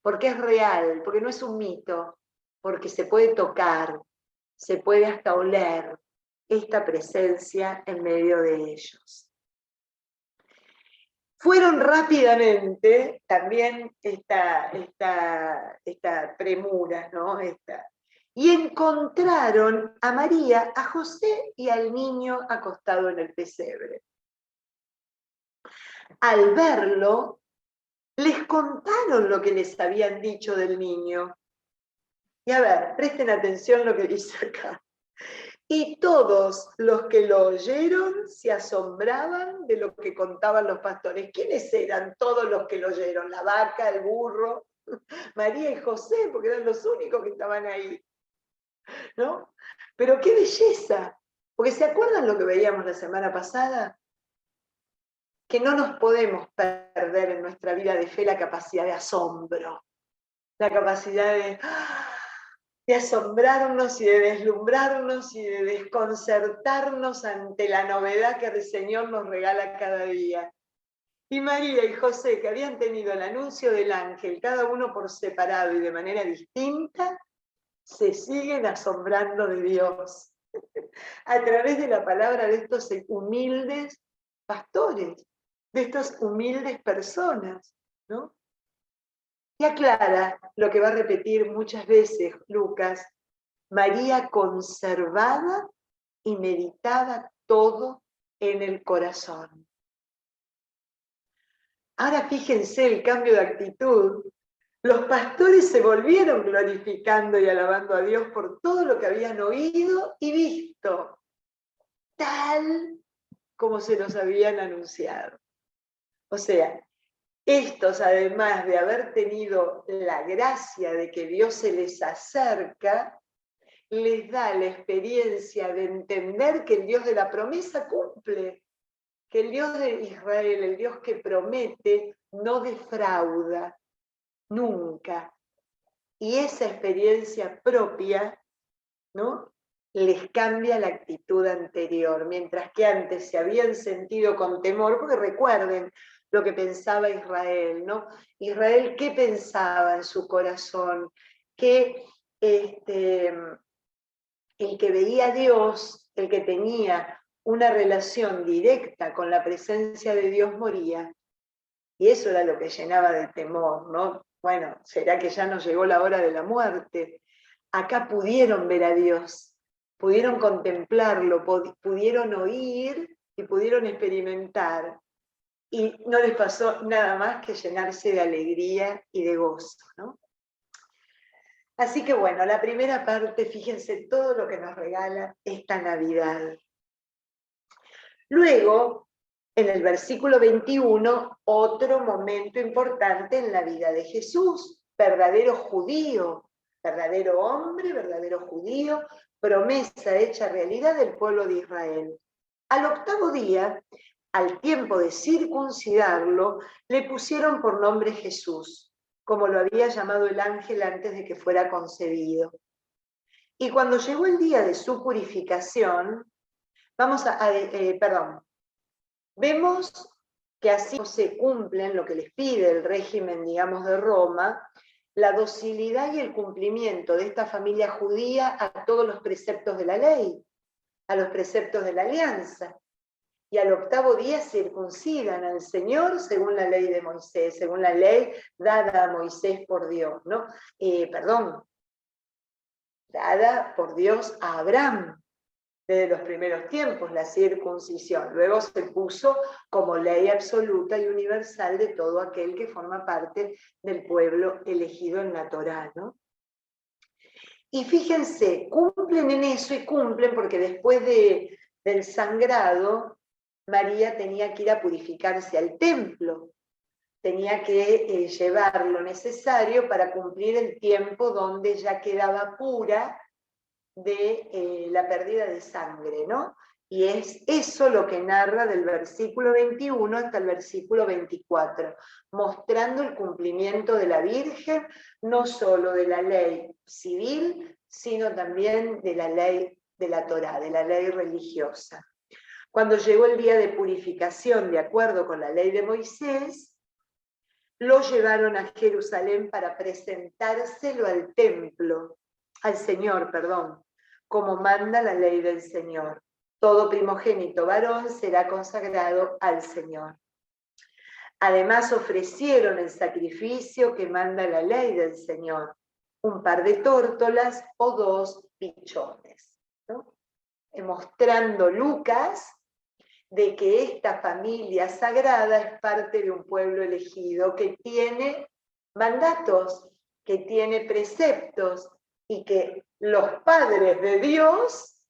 porque es real, porque no es un mito, porque se puede tocar, se puede hasta oler esta presencia en medio de ellos. Fueron rápidamente, también esta premura, ¿no? Y encontraron a María, a José y al niño acostado en el pesebre. Al verlo, les contaron lo que les habían dicho del niño. Y a ver, presten atención lo que dice acá. Y todos los que lo oyeron se asombraban de lo que contaban los pastores. ¿Quiénes eran todos los que lo oyeron? La vaca, el burro, María y José, porque eran los únicos que estaban ahí, ¿no? Pero qué belleza, porque ¿se acuerdan lo que veíamos la semana pasada? Que no nos podemos perder en nuestra vida de fe la capacidad de asombro, la capacidad de asombrarnos y de deslumbrarnos y de desconcertarnos ante la novedad que el Señor nos regala cada día. Y María y José, que habían tenido el anuncio del ángel, cada uno por separado y de manera distinta, se siguen asombrando de Dios a través de la palabra de estos humildes pastores, de estas humildes personas, ¿no? Y aclara lo que va a repetir muchas veces Lucas: María conservaba y meditaba todo en el corazón. Ahora fíjense el cambio de actitud. Los pastores se volvieron glorificando y alabando a Dios por todo lo que habían oído y visto, tal como se los habían anunciado. O sea, estos, además de haber tenido la gracia de que Dios se les acerca, les da la experiencia de entender que el Dios de la promesa cumple, que el Dios de Israel, el Dios que promete, no defrauda nunca. Y esa experiencia propia, ¿no?, les cambia la actitud anterior, mientras que antes se habían sentido con temor, porque recuerden lo que pensaba Israel, ¿no? Israel, ¿qué pensaba en su corazón? Que el que veía a Dios, el que tenía una relación directa con la presencia de Dios, moría. Y eso era lo que llenaba de temor, ¿no? Bueno, ¿será que ya nos llegó la hora de la muerte? Acá pudieron ver a Dios, pudieron contemplarlo, pudieron oír y pudieron experimentar. Y no les pasó nada más que llenarse de alegría y de gozo, ¿no? Así que bueno, la primera parte, fíjense todo lo que nos regala esta Navidad. Luego, en el versículo 21, otro momento importante en la vida de Jesús, verdadero judío, verdadero hombre, verdadero judío, promesa hecha realidad del pueblo de Israel. Al octavo día, al tiempo de circuncidarlo, le pusieron por nombre Jesús, como lo había llamado el ángel antes de que fuera concebido. Y cuando llegó el día de su purificación, vemos que así se cumplen lo que les pide el régimen, digamos, de Roma, la docilidad y el cumplimiento de esta familia judía a todos los preceptos de la ley, a los preceptos de la alianza. Y al octavo día circuncidan al Señor según la ley de Moisés, según la ley dada a Moisés por Dios, ¿no? Dada por Dios a Abraham desde los primeros tiempos, la circuncisión. Luego se puso como ley absoluta y universal de todo aquel que forma parte del pueblo elegido en la Torá, ¿no? Y fíjense, cumplen en eso y cumplen porque después del sangrado, María tenía que ir a purificarse al templo, tenía que llevar lo necesario para cumplir el tiempo donde ya quedaba pura de la pérdida de sangre, ¿no? Y es eso lo que narra del versículo 21 hasta el versículo 24, mostrando el cumplimiento de la Virgen, no solo de la ley civil, sino también de la ley de la Torá, de la ley religiosa. Cuando llegó el día de purificación, de acuerdo con la ley de Moisés, lo llevaron a Jerusalén para presentárselo al templo, al Señor, perdón, como manda la ley del Señor. Todo primogénito varón será consagrado al Señor. Además ofrecieron el sacrificio que manda la ley del Señor, un par de tórtolas o 2 pichones, ¿no? Mostrando Lucas de que esta familia sagrada es parte de un pueblo elegido que tiene mandatos, que tiene preceptos y que los padres de Dios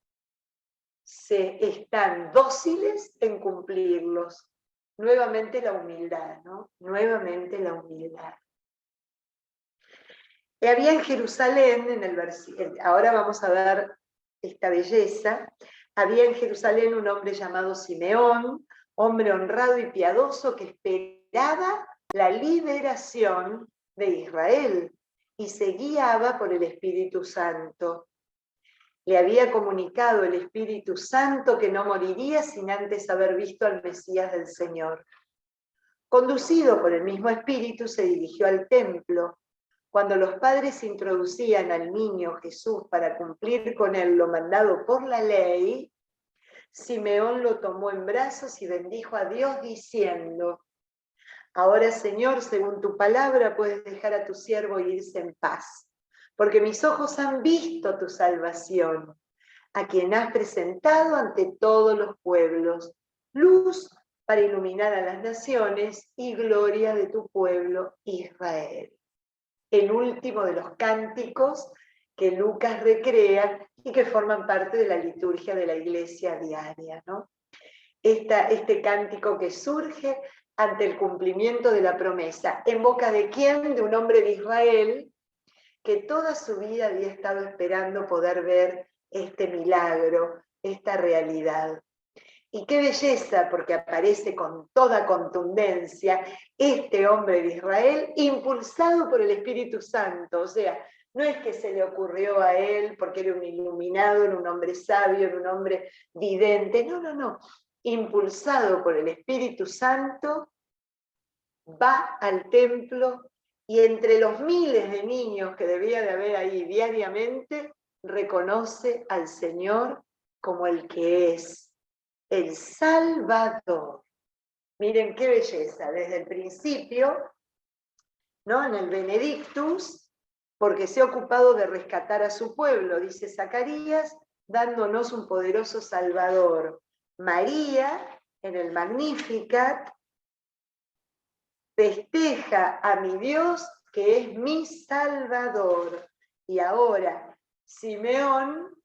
se están dóciles en cumplirlos. Nuevamente la humildad, ¿no? Nuevamente la humildad. Y había en Jerusalén, en el versículo, ahora vamos a ver esta belleza, había en Jerusalén un hombre llamado Simeón, hombre honrado y piadoso que esperaba la liberación de Israel y se guiaba por el Espíritu Santo. Le había comunicado el Espíritu Santo que no moriría sin antes haber visto al Mesías del Señor. Conducido por el mismo Espíritu, se dirigió al templo. Cuando los padres introducían al niño Jesús para cumplir con él lo mandado por la ley, Simeón lo tomó en brazos y bendijo a Dios diciendo: ahora, Señor, según tu palabra, puedes dejar a tu siervo irse en paz, porque mis ojos han visto tu salvación, a quien has presentado ante todos los pueblos, luz para iluminar a las naciones y gloria de tu pueblo Israel. El último de los cánticos que Lucas recrea y que forman parte de la liturgia de la iglesia diaria, ¿no? Este cántico que surge ante el cumplimiento de la promesa. ¿En boca de quién? De un hombre de Israel que toda su vida había estado esperando poder ver este milagro, esta realidad. Y qué belleza, porque aparece con toda contundencia este hombre de Israel, impulsado por el Espíritu Santo. O sea, no es que se le ocurrió a él porque era un iluminado, era un hombre sabio, era un hombre vidente. No, no, no. Impulsado por el Espíritu Santo, va al templo y entre los miles de niños que debía de haber ahí diariamente, reconoce al Señor como el que es el Salvador. Miren qué belleza, desde el principio, ¿no? En el Benedictus, porque se ha ocupado de rescatar a su pueblo, dice Zacarías, dándonos un poderoso Salvador. María, en el Magnificat, festeja a mi Dios, que es mi Salvador. Y ahora, Simeón,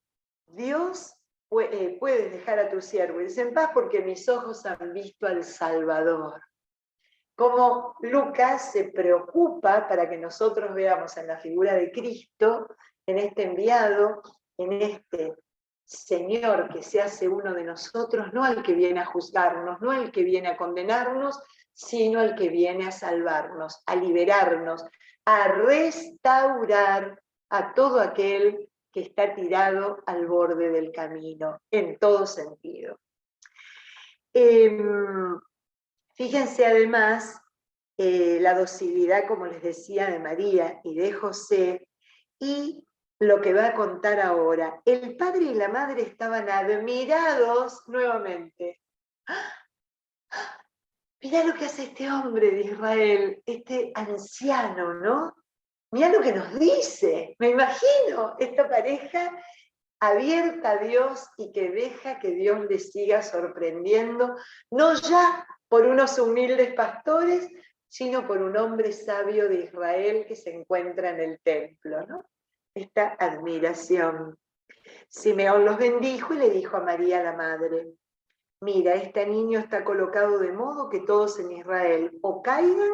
Dios, puedes dejar a tu siervo irse en paz porque mis ojos han visto al Salvador. Como Lucas se preocupa para que nosotros veamos en la figura de Cristo, en este enviado, en este Señor que se hace uno de nosotros, no al que viene a juzgarnos, no al que viene a condenarnos, sino al que viene a salvarnos, a liberarnos, a restaurar a todo aquel que está tirado al borde del camino, en todo sentido. Fíjense además la docilidad, como les decía, de María y de José, y lo que va a contar ahora. El padre y la madre estaban admirados nuevamente. Mirá lo que hace este hombre de Israel, este anciano, ¿no? Mirá lo que nos dice. Me imagino esta pareja abierta a Dios y que deja que Dios les siga sorprendiendo, no ya por unos humildes pastores, sino por un hombre sabio de Israel que se encuentra en el templo, ¿no? Esta admiración. Simeón los bendijo y le dijo a María la madre: mira, este niño está colocado de modo que todos en Israel o caigan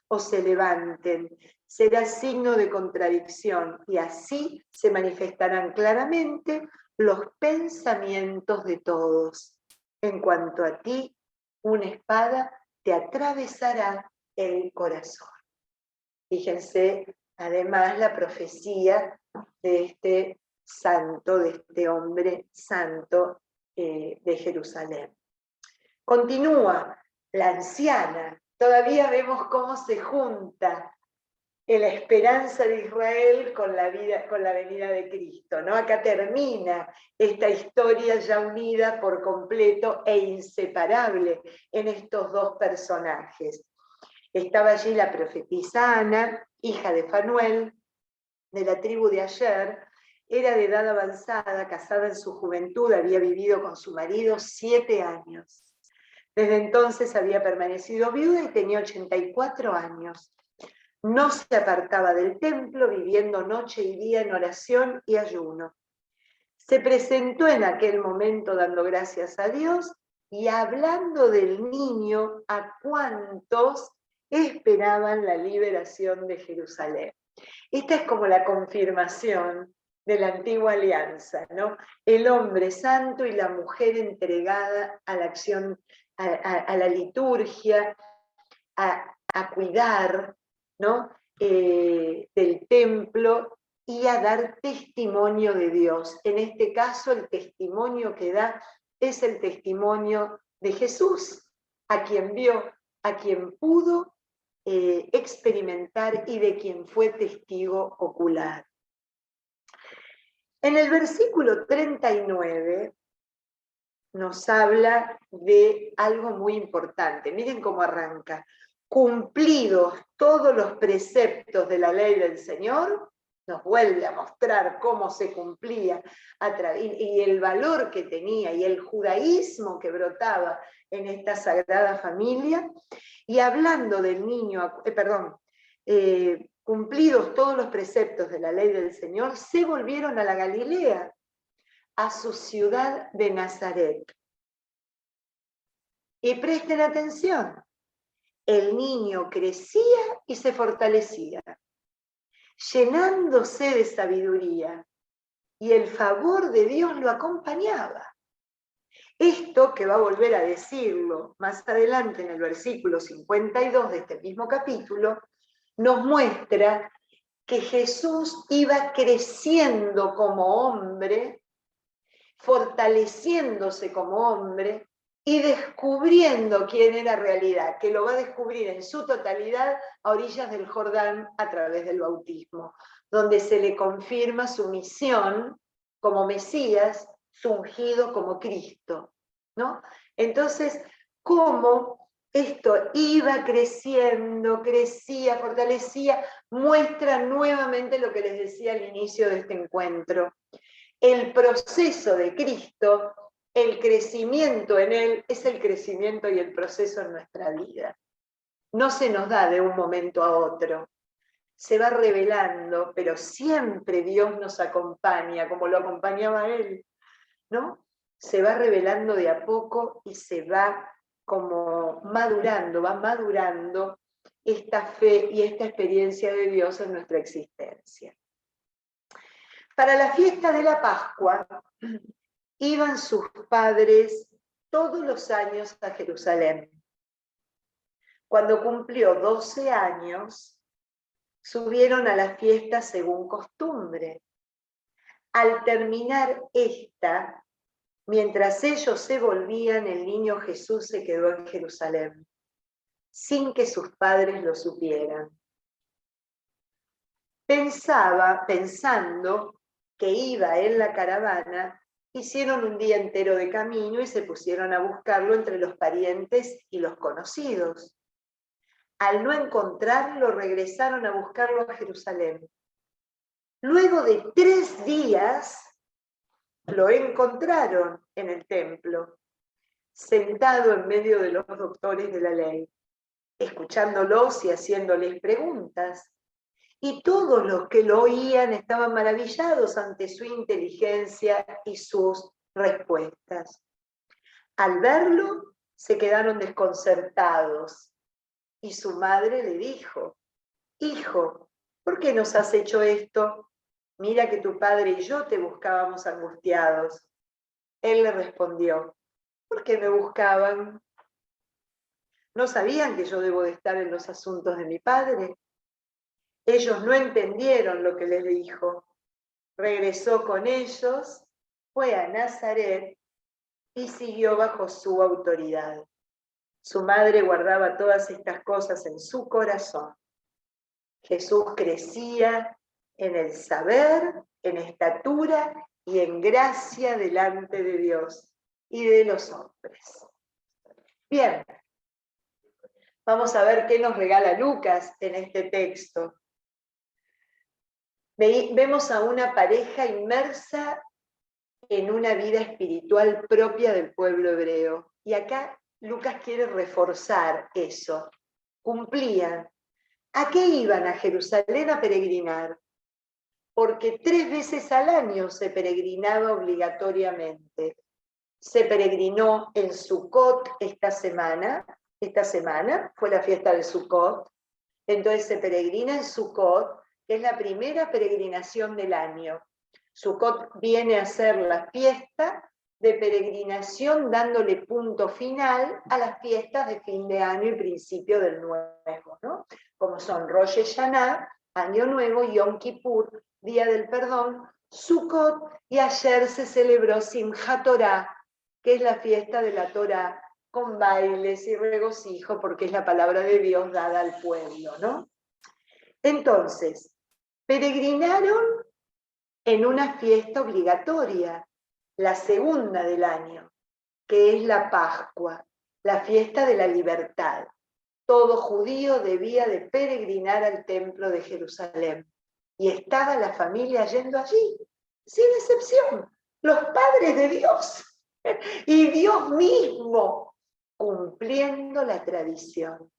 o se levanten. Será signo de contradicción y así se manifestarán claramente los pensamientos de todos. En cuanto a ti, una espada te atravesará el corazón. Fíjense, además, la profecía de este santo, de este hombre santo de Jerusalén. Continúa la anciana, todavía vemos cómo se junta la esperanza de Israel con la venida de Cristo, ¿no? Acá termina esta historia ya unida por completo e inseparable en estos dos personajes. Estaba allí la profetisa Ana, hija de Fanuel, de la tribu de Ayer. Era de edad avanzada, casada en su juventud, había vivido con su marido 7 años. Desde entonces había permanecido viuda y tenía 84 años. No se apartaba del templo, viviendo noche y día en oración y ayuno. Se presentó en aquel momento dando gracias a Dios y hablando del niño a cuantos esperaban la liberación de Jerusalén. Esta es como la confirmación de la antigua alianza, ¿no? El hombre santo y la mujer entregada a la acción, a la liturgia, a cuidar, ¿no? Del templo y a dar testimonio de Dios. En este caso, el testimonio que da es el testimonio de Jesús, a quien vio, a quien pudo experimentar y de quien fue testigo ocular. En el versículo 39 nos habla de algo muy importante. Miren cómo arranca. Cumplidos todos los preceptos de la ley del Señor, nos vuelve a mostrar cómo se cumplía y el valor que tenía y el judaísmo que brotaba en esta sagrada familia. Y hablando del niño, cumplidos todos los preceptos de la ley del Señor, se volvieron a la Galilea, a su ciudad de Nazaret. Y presten atención, el niño crecía y se fortalecía, llenándose de sabiduría, y el favor de Dios lo acompañaba. Esto, que va a volver a decirlo más adelante en el versículo 52 de este mismo capítulo, nos muestra que Jesús iba creciendo como hombre, fortaleciéndose como hombre y descubriendo quién era realidad, que lo va a descubrir en su totalidad a orillas del Jordán a través del bautismo, donde se le confirma su misión como Mesías, su ungido como Cristo, ¿no? Entonces, cómo esto iba creciendo, crecía, fortalecía, muestra nuevamente lo que les decía al inicio de este encuentro. El proceso de Cristo, el crecimiento en Él, es el crecimiento y el proceso en nuestra vida. No se nos da de un momento a otro. Se va revelando, pero siempre Dios nos acompaña, como lo acompañaba Él, ¿no? Se va revelando de a poco y se va como madurando, va madurando esta fe y esta experiencia de Dios en nuestra existencia. Para la fiesta de la Pascua iban sus padres todos los años a Jerusalén. Cuando cumplió 12 años, subieron a la fiesta según costumbre. Al terminar esta, mientras ellos se volvían, el niño Jesús se quedó en Jerusalén, sin que sus padres lo supieran. Pensando que iba en la caravana, hicieron un día entero de camino y se pusieron a buscarlo entre los parientes y los conocidos. Al no encontrarlo, regresaron a buscarlo a Jerusalén. Luego de 3 días, lo encontraron en el templo, sentado en medio de los doctores de la ley, escuchándolos y haciéndoles preguntas. Y todos los que lo oían estaban maravillados ante su inteligencia y sus respuestas. Al verlo, se quedaron desconcertados. Y su madre le dijo: «Hijo, ¿por qué nos has hecho esto? Mira que tu padre y yo te buscábamos angustiados». Él le respondió: «¿Por qué me buscaban? ¿No sabían que yo debo de estar en los asuntos de mi padre?». Ellos no entendieron lo que les dijo. Regresó con ellos, fue a Nazaret y siguió bajo su autoridad. Su madre guardaba todas estas cosas en su corazón. Jesús crecía en el saber, en estatura y en gracia delante de Dios y de los hombres. Bien, vamos a ver qué nos regala Lucas en este texto. Vemos a una pareja inmersa en una vida espiritual propia del pueblo hebreo. Y acá Lucas quiere reforzar eso. Cumplían. ¿A qué iban a Jerusalén a peregrinar? Porque 3 veces al año se peregrinaba obligatoriamente. Se peregrinó en Sucot esta semana fue la fiesta de Sucot, entonces se peregrina en Sucot, que es la primera peregrinación del año. Sucot viene a ser la fiesta de peregrinación dándole punto final a las fiestas de fin de año y principio del nuevo, ¿no? Como son Rosh Hashanah, Año Nuevo, Yom Kippur, Día del Perdón, Sukkot, y ayer se celebró Simchat Torah, que es la fiesta de la Torah, con bailes y regocijo, porque es la palabra de Dios dada al pueblo, ¿no? Entonces, peregrinaron en una fiesta obligatoria, la segunda del año, que es la Pascua, la fiesta de la libertad. Todo judío debía de peregrinar al templo de Jerusalén. Y estaba la familia yendo allí, sin excepción, los padres de Dios y Dios mismo, cumpliendo la tradición.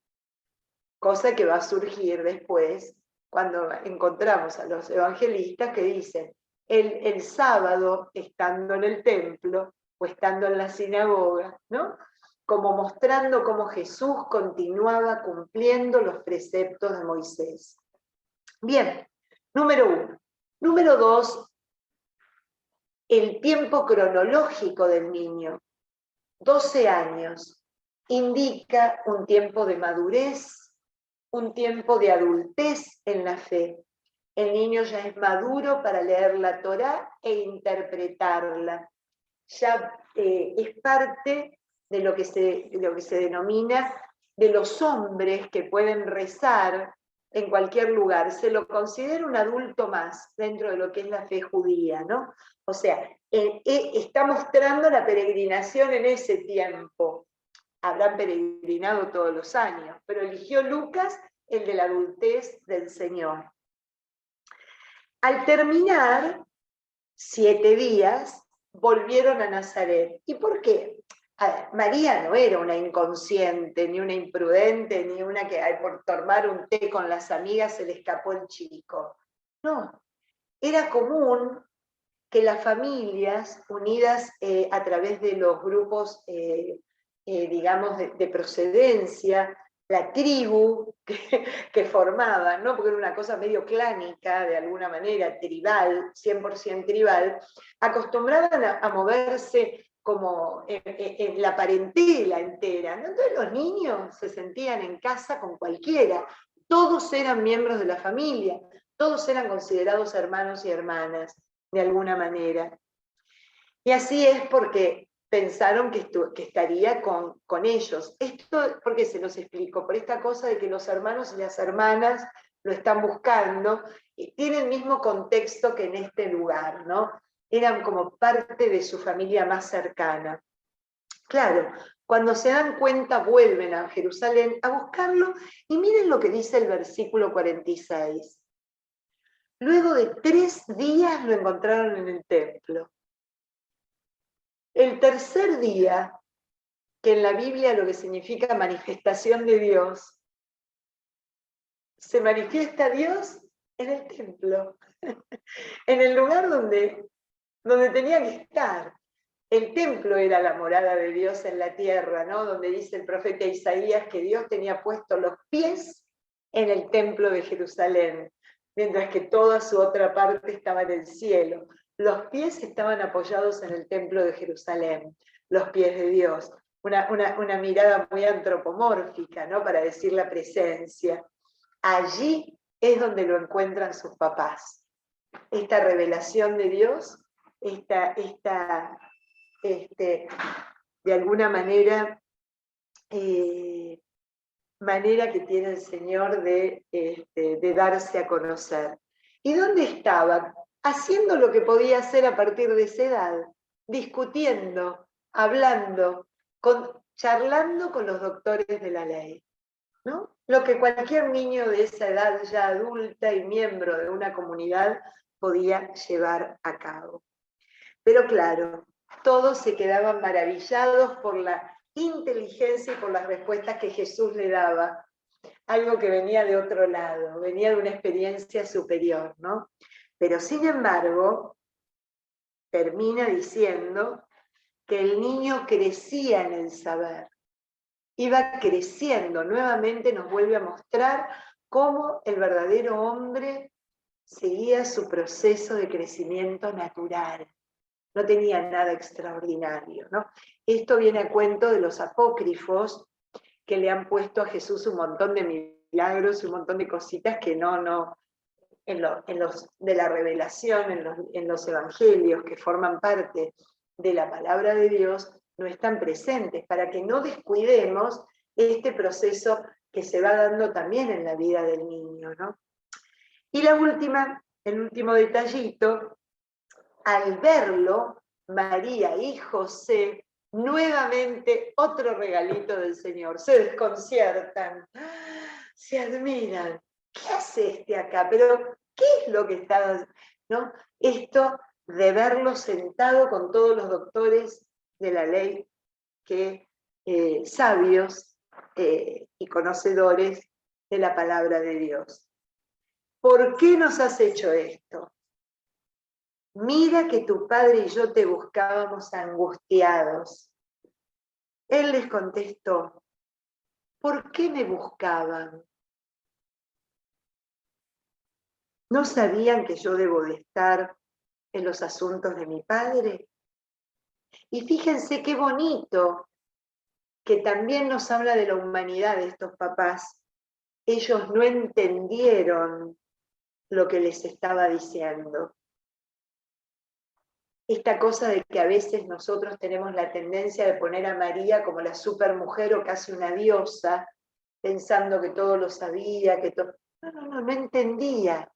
Cosa que va a surgir después cuando encontramos a los evangelistas que dicen, el sábado, estando en el templo o estando en la sinagoga, ¿no? Como mostrando cómo Jesús continuaba cumpliendo los preceptos de Moisés. Bien, número 1. Número 2, el tiempo cronológico del niño. 12 años indica un tiempo de madurez, un tiempo de adultez en la fe. El niño ya es maduro para leer la Torá e interpretarla. Ya es parte de lo que se denomina de los hombres que pueden rezar en cualquier lugar. Se lo considera un adulto más dentro de lo que es la fe judía, ¿no? O sea, está mostrando la peregrinación en ese tiempo. Habrán peregrinado todos los años, pero eligió Lucas el de la adultez del Señor. Al terminar 7 días, volvieron a Nazaret. ¿Y por qué? A ver, María no era una inconsciente, ni una imprudente, ni una que por tomar un té con las amigas se le escapó el chico. No, era común que las familias unidas a través de los grupos, digamos, de procedencia, la tribu que formaban, ¿no? Porque era una cosa medio clánica, de alguna manera, tribal, 100% tribal, acostumbraban a moverse como en la parentela entera, ¿no? Entonces los niños se sentían en casa con cualquiera, todos eran miembros de la familia, todos eran considerados hermanos y hermanas, de alguna manera. Y así es porque pensaron que estaría con ellos. Esto, ¿por qué se los explico? Por esta cosa de que los hermanos y las hermanas lo están buscando, y tiene el mismo contexto que en este lugar, ¿no? Eran como parte de su familia más cercana. Claro, cuando se dan cuenta vuelven a Jerusalén a buscarlo, y miren lo que dice el versículo 46. Luego de 3 días lo encontraron en el templo. El tercer día, que en la Biblia lo que significa manifestación de Dios, se manifiesta Dios en el templo, en el lugar donde tenía que estar. El templo era la morada de Dios en la tierra, ¿no? Donde dice el profeta Isaías que Dios tenía puestos los pies en el templo de Jerusalén, mientras que toda su otra parte estaba en el cielo. Los pies estaban apoyados en el templo de Jerusalén, los pies de Dios. Una mirada muy antropomórfica, ¿no? Para decir la presencia. Allí es donde lo encuentran sus papás. Esta revelación de Dios, de alguna manera, manera que tiene el Señor de darse a conocer. ¿Y dónde estaba? Haciendo lo que podía hacer a partir de esa edad, discutiendo, hablando, charlando con los doctores de la ley, ¿no? Lo que cualquier niño de esa edad ya adulta y miembro de una comunidad podía llevar a cabo. Pero claro, todos se quedaban maravillados por la inteligencia y por las respuestas que Jesús le daba. Algo que venía de otro lado, venía de una experiencia superior, ¿no? Pero sin embargo, termina diciendo que el niño crecía en el saber, iba creciendo, nuevamente nos vuelve a mostrar cómo el verdadero hombre seguía su proceso de crecimiento natural, no tenía nada extraordinario, ¿no? Esto viene a cuento de los apócrifos, que le han puesto a Jesús un montón de milagros, un montón de cositas que en los de la revelación, en los evangelios que forman parte de la palabra de Dios, no están presentes, para que no descuidemos este proceso que se va dando también en la vida del niño, ¿no? Y el último detallito, al verlo, María y José, nuevamente otro regalito del Señor, se desconciertan, se admiran. ¿Qué hace este acá? Pero, ¿qué es lo que está, ¿no? Esto de verlo sentado con todos los doctores de la ley, sabios y conocedores de la palabra de Dios. ¿Por qué nos has hecho esto? Mira que tu padre y yo te buscábamos angustiados. Él les contestó, ¿por qué me buscaban? ¿No sabían que yo debo de estar en los asuntos de mi padre? Y fíjense qué bonito, que también nos habla de la humanidad de estos papás. Ellos no entendieron lo que les estaba diciendo. Esta cosa de que a veces nosotros tenemos la tendencia de poner a María como la supermujer o casi una diosa, pensando que todo lo sabía, que todo... No entendía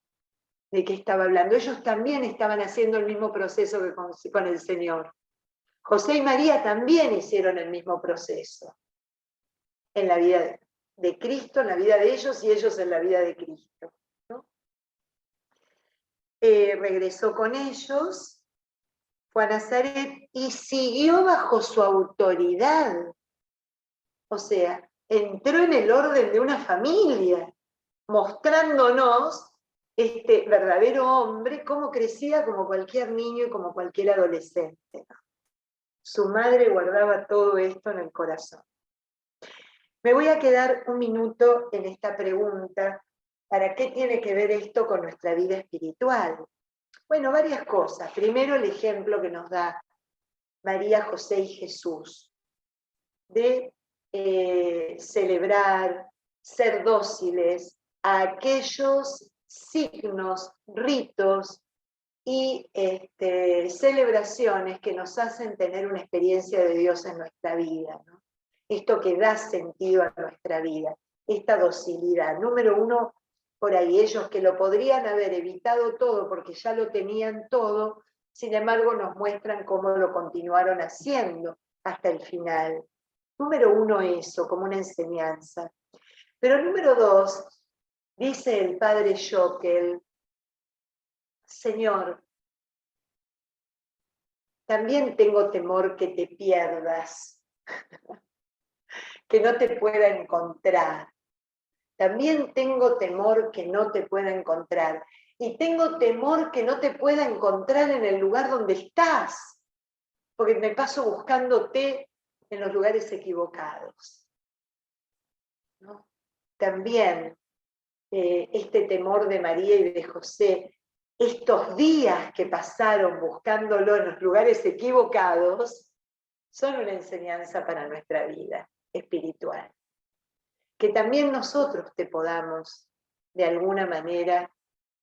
de qué estaba hablando. Ellos también estaban haciendo el mismo proceso que con el Señor. José y María también hicieron el mismo proceso en la vida de Cristo, en la vida de ellos y ellos en la vida de Cristo, ¿no? Regresó con ellos, fue a Nazaret y siguió bajo su autoridad. O sea, entró en el orden de una familia, mostrándonos este verdadero hombre, cómo crecía como cualquier niño y como cualquier adolescente. Su madre guardaba todo esto en el corazón. Me voy a quedar un minuto en esta pregunta. ¿Para qué tiene que ver esto con nuestra vida espiritual? Bueno, varias cosas. Primero, el ejemplo que nos da María, José y Jesús, de celebrar, ser dóciles a aquellos signos, ritos y celebraciones que nos hacen tener una experiencia de Dios en nuestra vida, ¿no? Esto que da sentido a nuestra vida, esta docilidad. Número uno, por ahí, ellos que lo podrían haber evitado todo porque ya lo tenían todo, sin embargo nos muestran cómo lo continuaron haciendo hasta el final. Número uno, eso, como una enseñanza. Pero número dos, dice el padre Schockel, Señor, también tengo temor que te pierdas, que no te pueda encontrar. También tengo temor que no te pueda encontrar. Y tengo temor que no te pueda encontrar en el lugar donde estás, porque me paso buscándote en los lugares equivocados, ¿no? También este temor de María y de José, estos días que pasaron buscándolo en los lugares equivocados, son una enseñanza para nuestra vida espiritual. Que también nosotros te podamos, de alguna manera,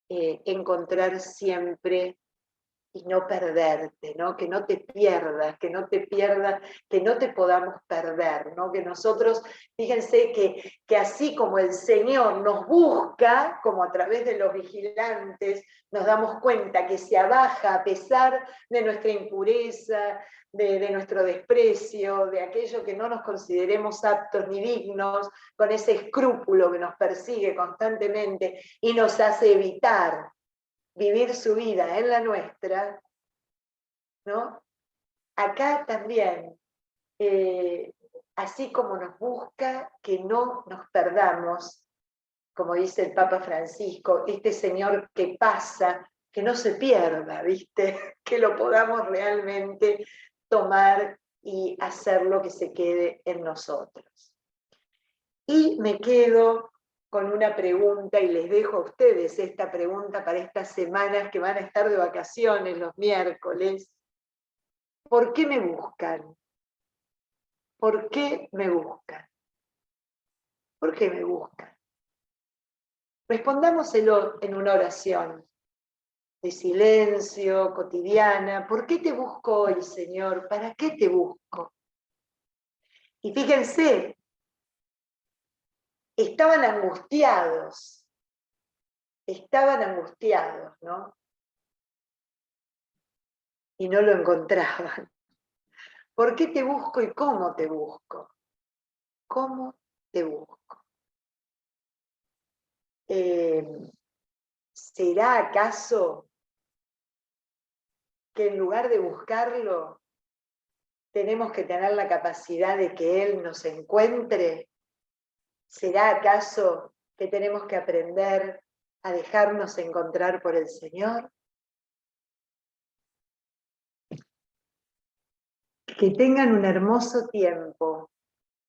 encontrar siempre y no perderte, ¿no? Que no te pierdas, que no te podamos perder, ¿no? Que nosotros, fíjense que así como el Señor nos busca, como a través de los vigilantes, nos damos cuenta que se abaja a pesar de nuestra impureza, de nuestro desprecio, de aquello que no nos consideremos aptos ni dignos, con ese escrúpulo que nos persigue constantemente y nos hace evitar vivir su vida en la nuestra, ¿no? Acá también así como nos busca que no nos perdamos, como dice el Papa Francisco, este Señor que pasa, que no se pierda, ¿viste? Que lo podamos realmente tomar y hacer lo que se quede en nosotros. Y me quedo con una pregunta y les dejo a ustedes esta pregunta para estas semanas que van a estar de vacaciones los miércoles. ¿Por qué me buscan? ¿Por qué me buscan? ¿Por qué me buscan? Respondámoselo en una oración de silencio, cotidiana. ¿Por qué te busco hoy, Señor? ¿Para qué te busco? Y fíjense, estaban angustiados, ¿no? Y no lo encontraban. ¿Por qué te busco y cómo te busco? ¿Cómo te busco? ¿Será acaso que en lugar de buscarlo, tenemos que tener la capacidad de que Él nos encuentre? ¿Será acaso que tenemos que aprender a dejarnos encontrar por el Señor? Que tengan un hermoso tiempo.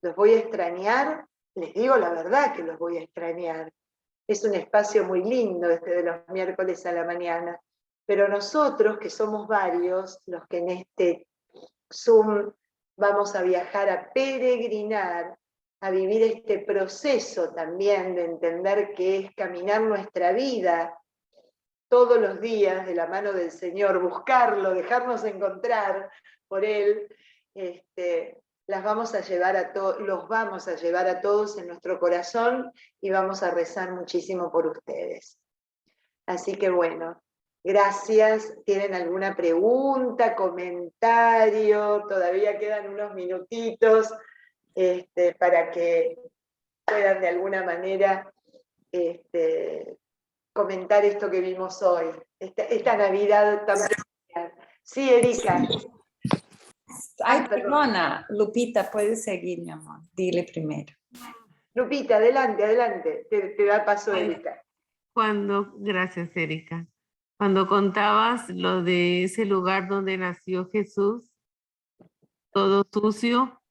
Los voy a extrañar, les digo la verdad que los voy a extrañar. Es un espacio muy lindo este de los miércoles a la mañana, pero nosotros, que somos varios, los que en este Zoom vamos a viajar a peregrinar, a vivir este proceso también de entender que es caminar nuestra vida todos los días de la mano del Señor, buscarlo, dejarnos encontrar por Él, los vamos a llevar a todos en nuestro corazón y vamos a rezar muchísimo por ustedes. Así que bueno, gracias. ¿Tienen alguna pregunta, comentario? Todavía quedan unos minutitos para que puedan de alguna manera comentar esto que vimos hoy, esta Navidad tan especial. Sí, Erika. Ay, perdona, Lupita, puedes seguir, mi amor. Dile primero. Lupita, adelante. Te da paso, Erika. Gracias, Erika. Cuando contabas lo de ese lugar donde nació Jesús, todo sucio,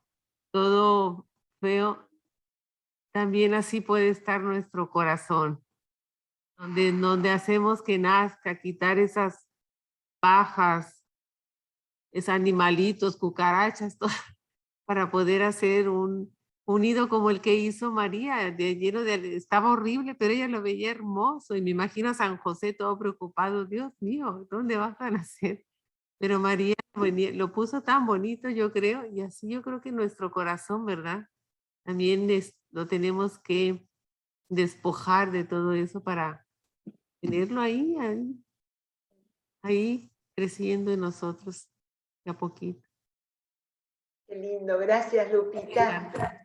todo feo, también así puede estar nuestro corazón, donde hacemos que nazca, quitar esas pajas, esos animalitos, cucarachas, todo, para poder hacer un nido como el que hizo María, estaba horrible, pero ella lo veía hermoso, y me imagino a San José todo preocupado, Dios mío, ¿dónde vas a nacer? Pero María lo puso tan bonito, yo creo, y así yo creo que nuestro corazón, ¿verdad? También lo tenemos que despojar de todo eso para tenerlo ahí creciendo en nosotros de a poquito. Qué lindo, gracias, Lupita.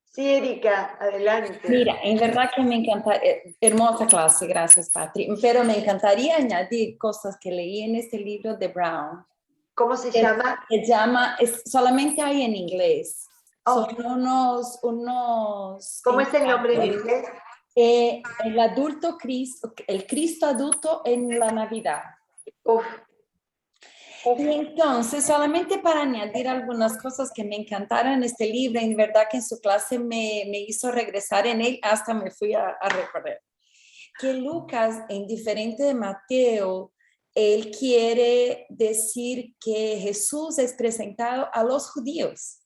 Sí, Erika, adelante. Mira, en verdad que me encanta, hermosa clase, gracias, Patri, pero me encantaría añadir cosas que leí en este libro de Brown. ¿Cómo se llama? Se llama, solamente hay en inglés. Oh. Son unos ¿Cómo es el nombre en inglés? El Cristo adulto en la Navidad. Uf. Y entonces, solamente para añadir algunas cosas que me encantaron en este libro, en verdad que en su clase me hizo regresar en él, hasta me fui a recorrer. Que Lucas, en diferente de Mateo, él quiere decir que Jesús es presentado a los judíos.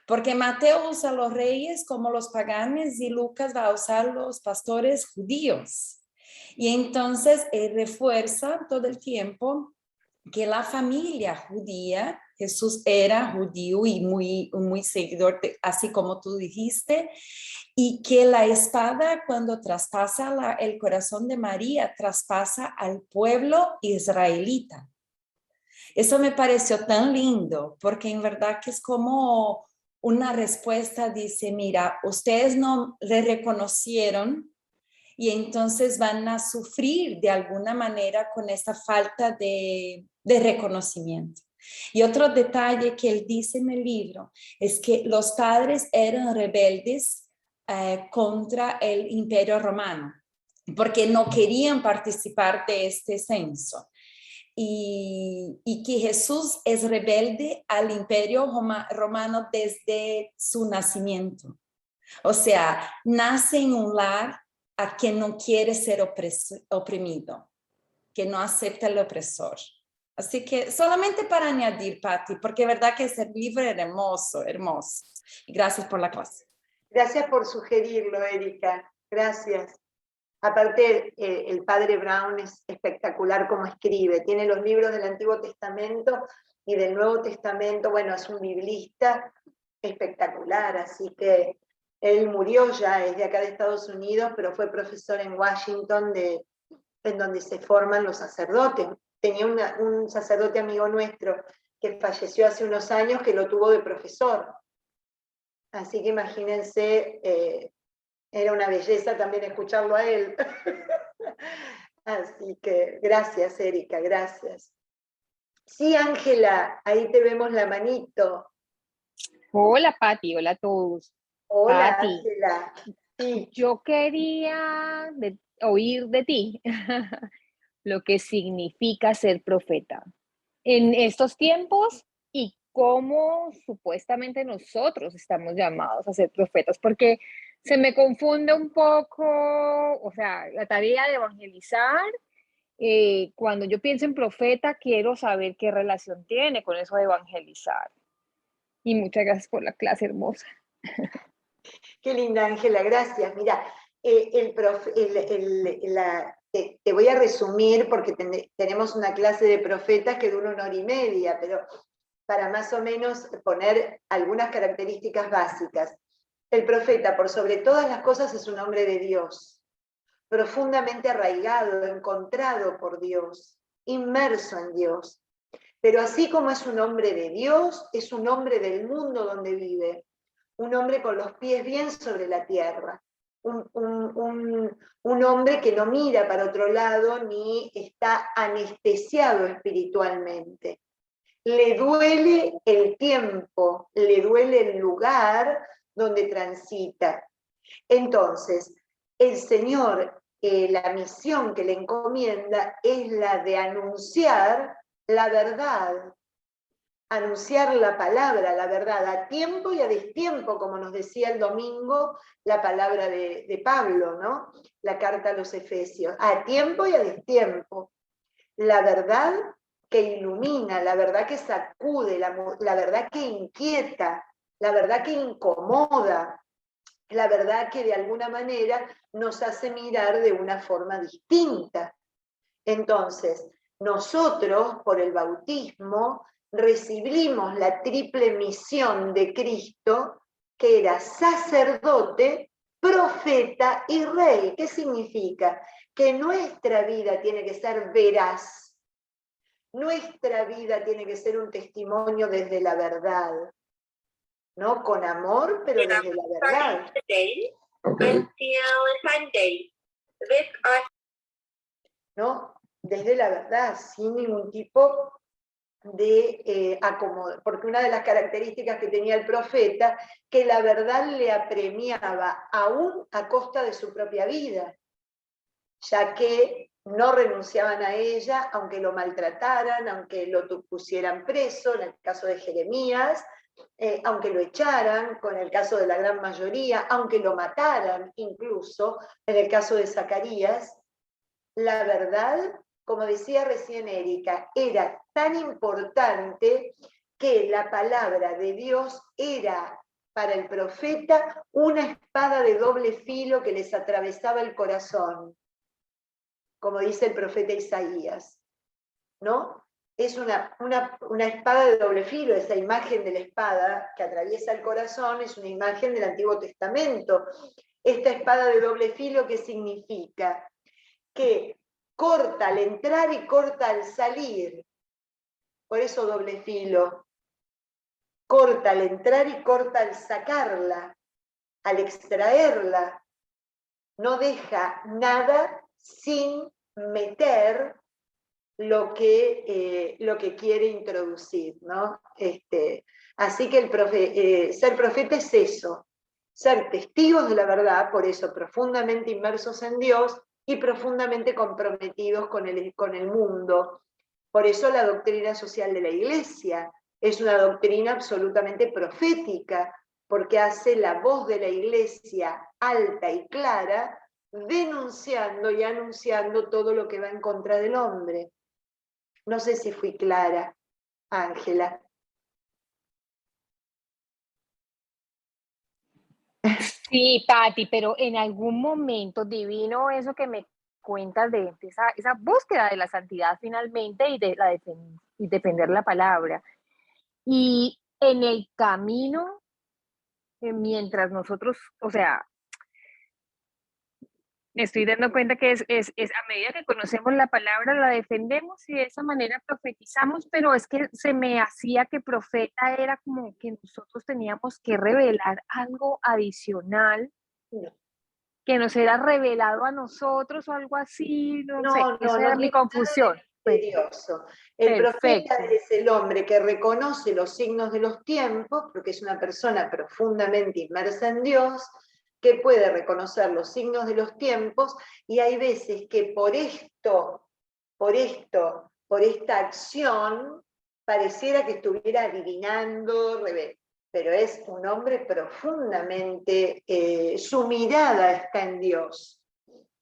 Porque Mateo usa a los reyes como los paganos y Lucas va a usar los pastores judíos. Y entonces él refuerza todo el tiempo que la familia judía, Jesús era judío y muy seguidor, así como tú dijiste, y que la espada cuando traspasa el corazón de María, traspasa al pueblo israelita. Eso me pareció tan lindo, porque en verdad que es como una respuesta, dice, mira, ustedes no le reconocieron y entonces van a sufrir de alguna manera con esta falta de reconocimiento. Y otro detalle que él dice en el libro es que los padres eran rebeldes contra el Imperio Romano, porque no querían participar de este censo. Y que Jesús es rebelde al Imperio Romano desde su nacimiento. O sea, nace en un lar a quien no quiere ser oprimido, que no acepta el opresor. Así que solamente para añadir, Patti, porque es verdad que ese libro es hermoso, hermoso. Y gracias por la clase. Gracias por sugerirlo, Erika. Gracias. Aparte, el padre Brown es espectacular como escribe. Tiene los libros del Antiguo Testamento y del Nuevo Testamento. Bueno, es un biblista espectacular, así que él murió ya, es de acá de Estados Unidos, pero fue profesor en Washington, en donde se forman los sacerdotes. Tenía un sacerdote amigo nuestro que falleció hace unos años que lo tuvo de profesor. Así que imagínense, era una belleza también escucharlo a él. Así que gracias, Erika, gracias. Sí, Ángela, ahí te vemos la manito. Hola, Patti, hola a todos. Hola, Patti, Ángela. Sí. yo quería oír de ti lo que significa ser profeta en estos tiempos y cómo supuestamente nosotros estamos llamados a ser profetas, porque se me confunde un poco, o sea, la tarea de evangelizar. Cuando yo pienso en profeta, quiero saber qué relación tiene con eso de evangelizar. Y muchas gracias por la clase hermosa. Qué linda, Ángela, gracias. Mira, te voy a resumir porque tenemos una clase de profetas que dura 1 hora y media, pero para más o menos poner algunas características básicas. El profeta, por sobre todas las cosas, es un hombre de Dios, profundamente arraigado, encontrado por Dios, inmerso en Dios. Pero así como es un hombre de Dios, es un hombre del mundo donde vive, un hombre con los pies bien sobre la tierra, un hombre que no mira para otro lado ni está anestesiado espiritualmente. Le duele el tiempo, le duele el lugar donde transita. Entonces, el Señor, la misión que le encomienda es la de anunciar la verdad, anunciar la palabra, la verdad, a tiempo y a destiempo, como nos decía el domingo la palabra de Pablo, ¿no? La carta a los Efesios, a tiempo y a destiempo. La verdad que ilumina, la verdad que sacude, la verdad que inquieta, la verdad que incomoda, la verdad que de alguna manera nos hace mirar de una forma distinta. Entonces, nosotros, por el bautismo, recibimos la triple misión de Cristo, que era sacerdote, profeta y rey. ¿Qué significa? Que nuestra vida tiene que ser veraz. Nuestra vida tiene que ser un testimonio desde la verdad, ¿no? Con amor, pero desde la verdad. ¿No? Desde la verdad, sin ningún tipo de acomodo. Porque una de las características que tenía el profeta, que la verdad le apremiaba aún a costa de su propia vida, ya que no renunciaban a ella, aunque lo maltrataran, aunque lo pusieran preso, en el caso de Jeremías, aunque lo echaran, con el caso de la gran mayoría, aunque lo mataran incluso, en el caso de Zacarías. La verdad, como decía recién Erika, era tan importante que la palabra de Dios era para el profeta una espada de doble filo que les atravesaba el corazón, como dice el profeta Isaías, ¿no? Es una espada de doble filo, esa imagen de la espada que atraviesa el corazón es una imagen del Antiguo Testamento. Esta espada de doble filo, ¿qué significa? Que corta al entrar y corta al salir. Por eso doble filo. Corta al entrar y corta al sacarla, al extraerla. No deja nada sin meter lo que quiere introducir, ¿no? Así que ser profeta es eso, ser testigos de la verdad, por eso profundamente inmersos en Dios y profundamente comprometidos con el mundo. Por eso la doctrina social de la Iglesia es una doctrina absolutamente profética, porque hace la voz de la Iglesia alta y clara, denunciando y anunciando todo lo que va en contra del hombre. No sé si fui clara, Ángela. Sí, Patti, pero en algún momento divino eso que me cuentas de esa búsqueda de la santidad finalmente y de y defender la palabra. Y en el camino, mientras nosotros, o sea, me estoy dando cuenta que es a medida que conocemos la palabra, la defendemos y de esa manera profetizamos, pero es que se me hacía que profeta era como que nosotros teníamos que revelar algo adicional que nos era revelado a nosotros o algo así, no sé, esa era mi confusión. Misterioso. El profeta es el hombre que reconoce los signos de los tiempos, porque es una persona profundamente inmersa en Dios, que puede reconocer los signos de los tiempos, y hay veces que por esta acción, pareciera que estuviera adivinando, pero es un hombre profundamente, su mirada está en Dios,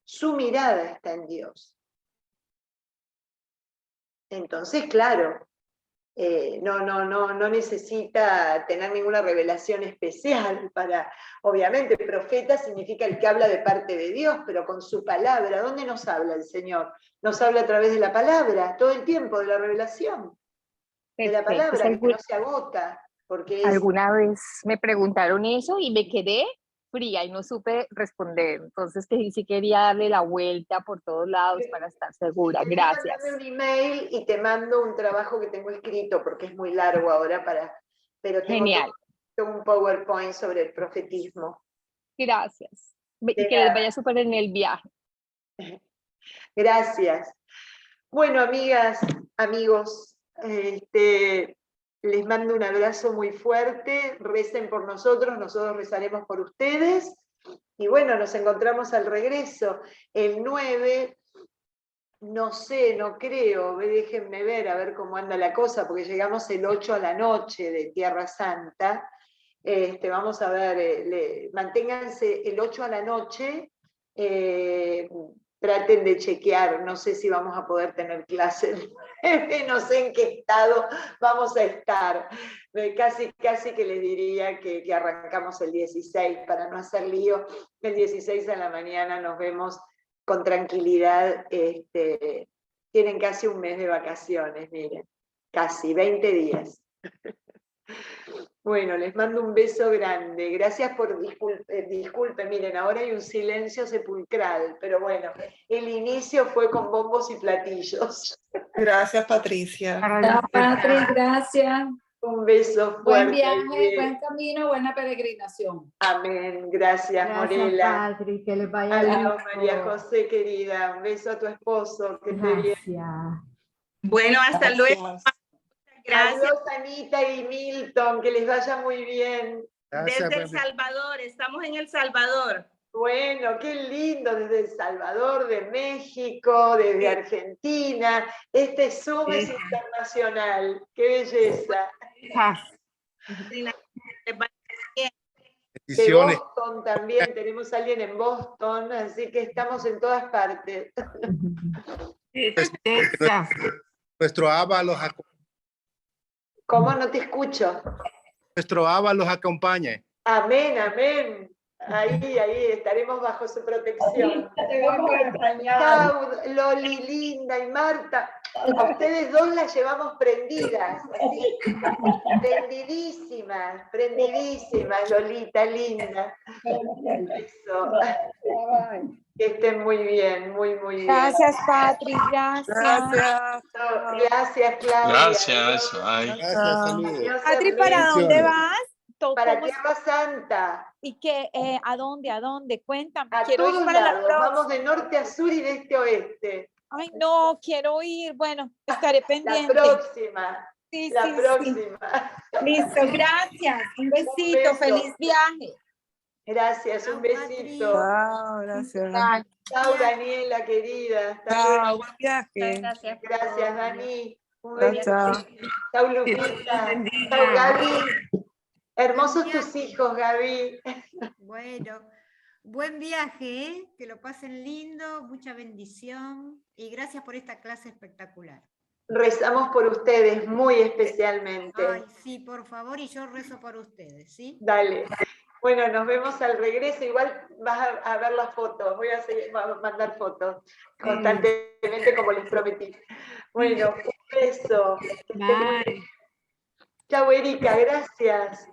su mirada está en Dios. Entonces, claro, no necesita tener ninguna revelación especial para, obviamente, profeta significa el que habla de parte de Dios, pero con su palabra. ¿Dónde nos habla el Señor? Nos habla a través de la palabra, todo el tiempo, de la revelación, de la palabra, que no se agota. Porque alguna vez me preguntaron eso y me quedé fría y no supe responder. Entonces que sí quería darle la vuelta por todos lados para estar segura. Gracias. Mándame un email y te mando un trabajo que tengo escrito, porque es muy largo ahora, pero tengo Genial. todo un PowerPoint sobre el profetismo. Gracias. Y que les vaya súper en el viaje. Gracias. Bueno, amigas, amigos, les mando un abrazo muy fuerte, recen por nosotros rezaremos por ustedes, y bueno, nos encontramos al regreso. El 9, no sé, no creo, déjenme ver a ver cómo anda la cosa, porque llegamos el 8 a la noche de Tierra Santa. Vamos a ver, manténganse el 8 a la noche, traten de chequear, no sé si vamos a poder tener clases, no sé en qué estado vamos a estar. Casi que les diría que arrancamos el 16 para no hacer lío. El 16 a la mañana nos vemos con tranquilidad. Tienen casi un mes de vacaciones, miren, casi 20 días. Bueno, les mando un beso grande. Gracias por disculpen, miren, ahora hay un silencio sepulcral, pero bueno, el inicio fue con bombos y platillos. Gracias, Patricia. Patri, gracias. Un beso fuerte. Buen viaje, buen camino, buena peregrinación. Amén. Gracias, Morela. Patri, que les vaya Adiós, bien. María José, querida. Un beso a tu esposo. Que esté bien. Bueno, hasta luego. Gracias. Adiós, Anita y Milton, que les vaya muy bien. Gracias, desde El Salvador, estamos en El Salvador. Bueno, qué lindo, desde El Salvador, de México, desde Argentina. Este Zoom es internacional, qué belleza. De Boston también, tenemos a alguien en Boston, así que estamos en todas partes. Nuestro Abba los acompaña. ¿Cómo? No te escucho. Nuestro Abba los acompañe. Amén, amén. Ahí estaremos bajo su protección. Chao, Loli, linda, y Marta. A ustedes dos las llevamos prendidas. ¿Sí? Prendidísimas, Lolita, linda. Eso. Que estén muy bien, muy bien. Gracias, Patri, gracias. Gracias, Claudia. Gracias. Gracias, saludos. Patri, ¿para dónde vas? Para Tierra Santa. ¿Y qué? ¿A dónde? ¿A dónde? Cuéntame. A Quiero ir todos para lados. la próxima. Vamos de norte a sur y de este a oeste. Ay, no, quiero ir. Bueno, estaré pendiente. La próxima. Sí, La sí, sí. próxima. Listo, gracias. Un besito, beso. feliz viaje. Gracias, un besito. Chao, gracias. Chao, Daniela, querida. Hasta Chao, luego. buen viaje. Gracias. Gracias, Dani. Un Chao, besito. chao. Chao, Que Dios los Lupita. bendiga. Chao, Gaby. Hermosos tus hijos, Gaby. Bueno, buen viaje, ¿eh? Que lo pasen lindo, mucha bendición y gracias por esta clase espectacular. Rezamos por ustedes muy especialmente. Ay, sí, por favor, y yo rezo por ustedes, ¿sí? Dale. Bueno, nos vemos al regreso. Igual vas a ver las fotos. Voy a mandar fotos constantemente como les prometí. Bueno, un beso. Bye. Chao, Erika. Gracias.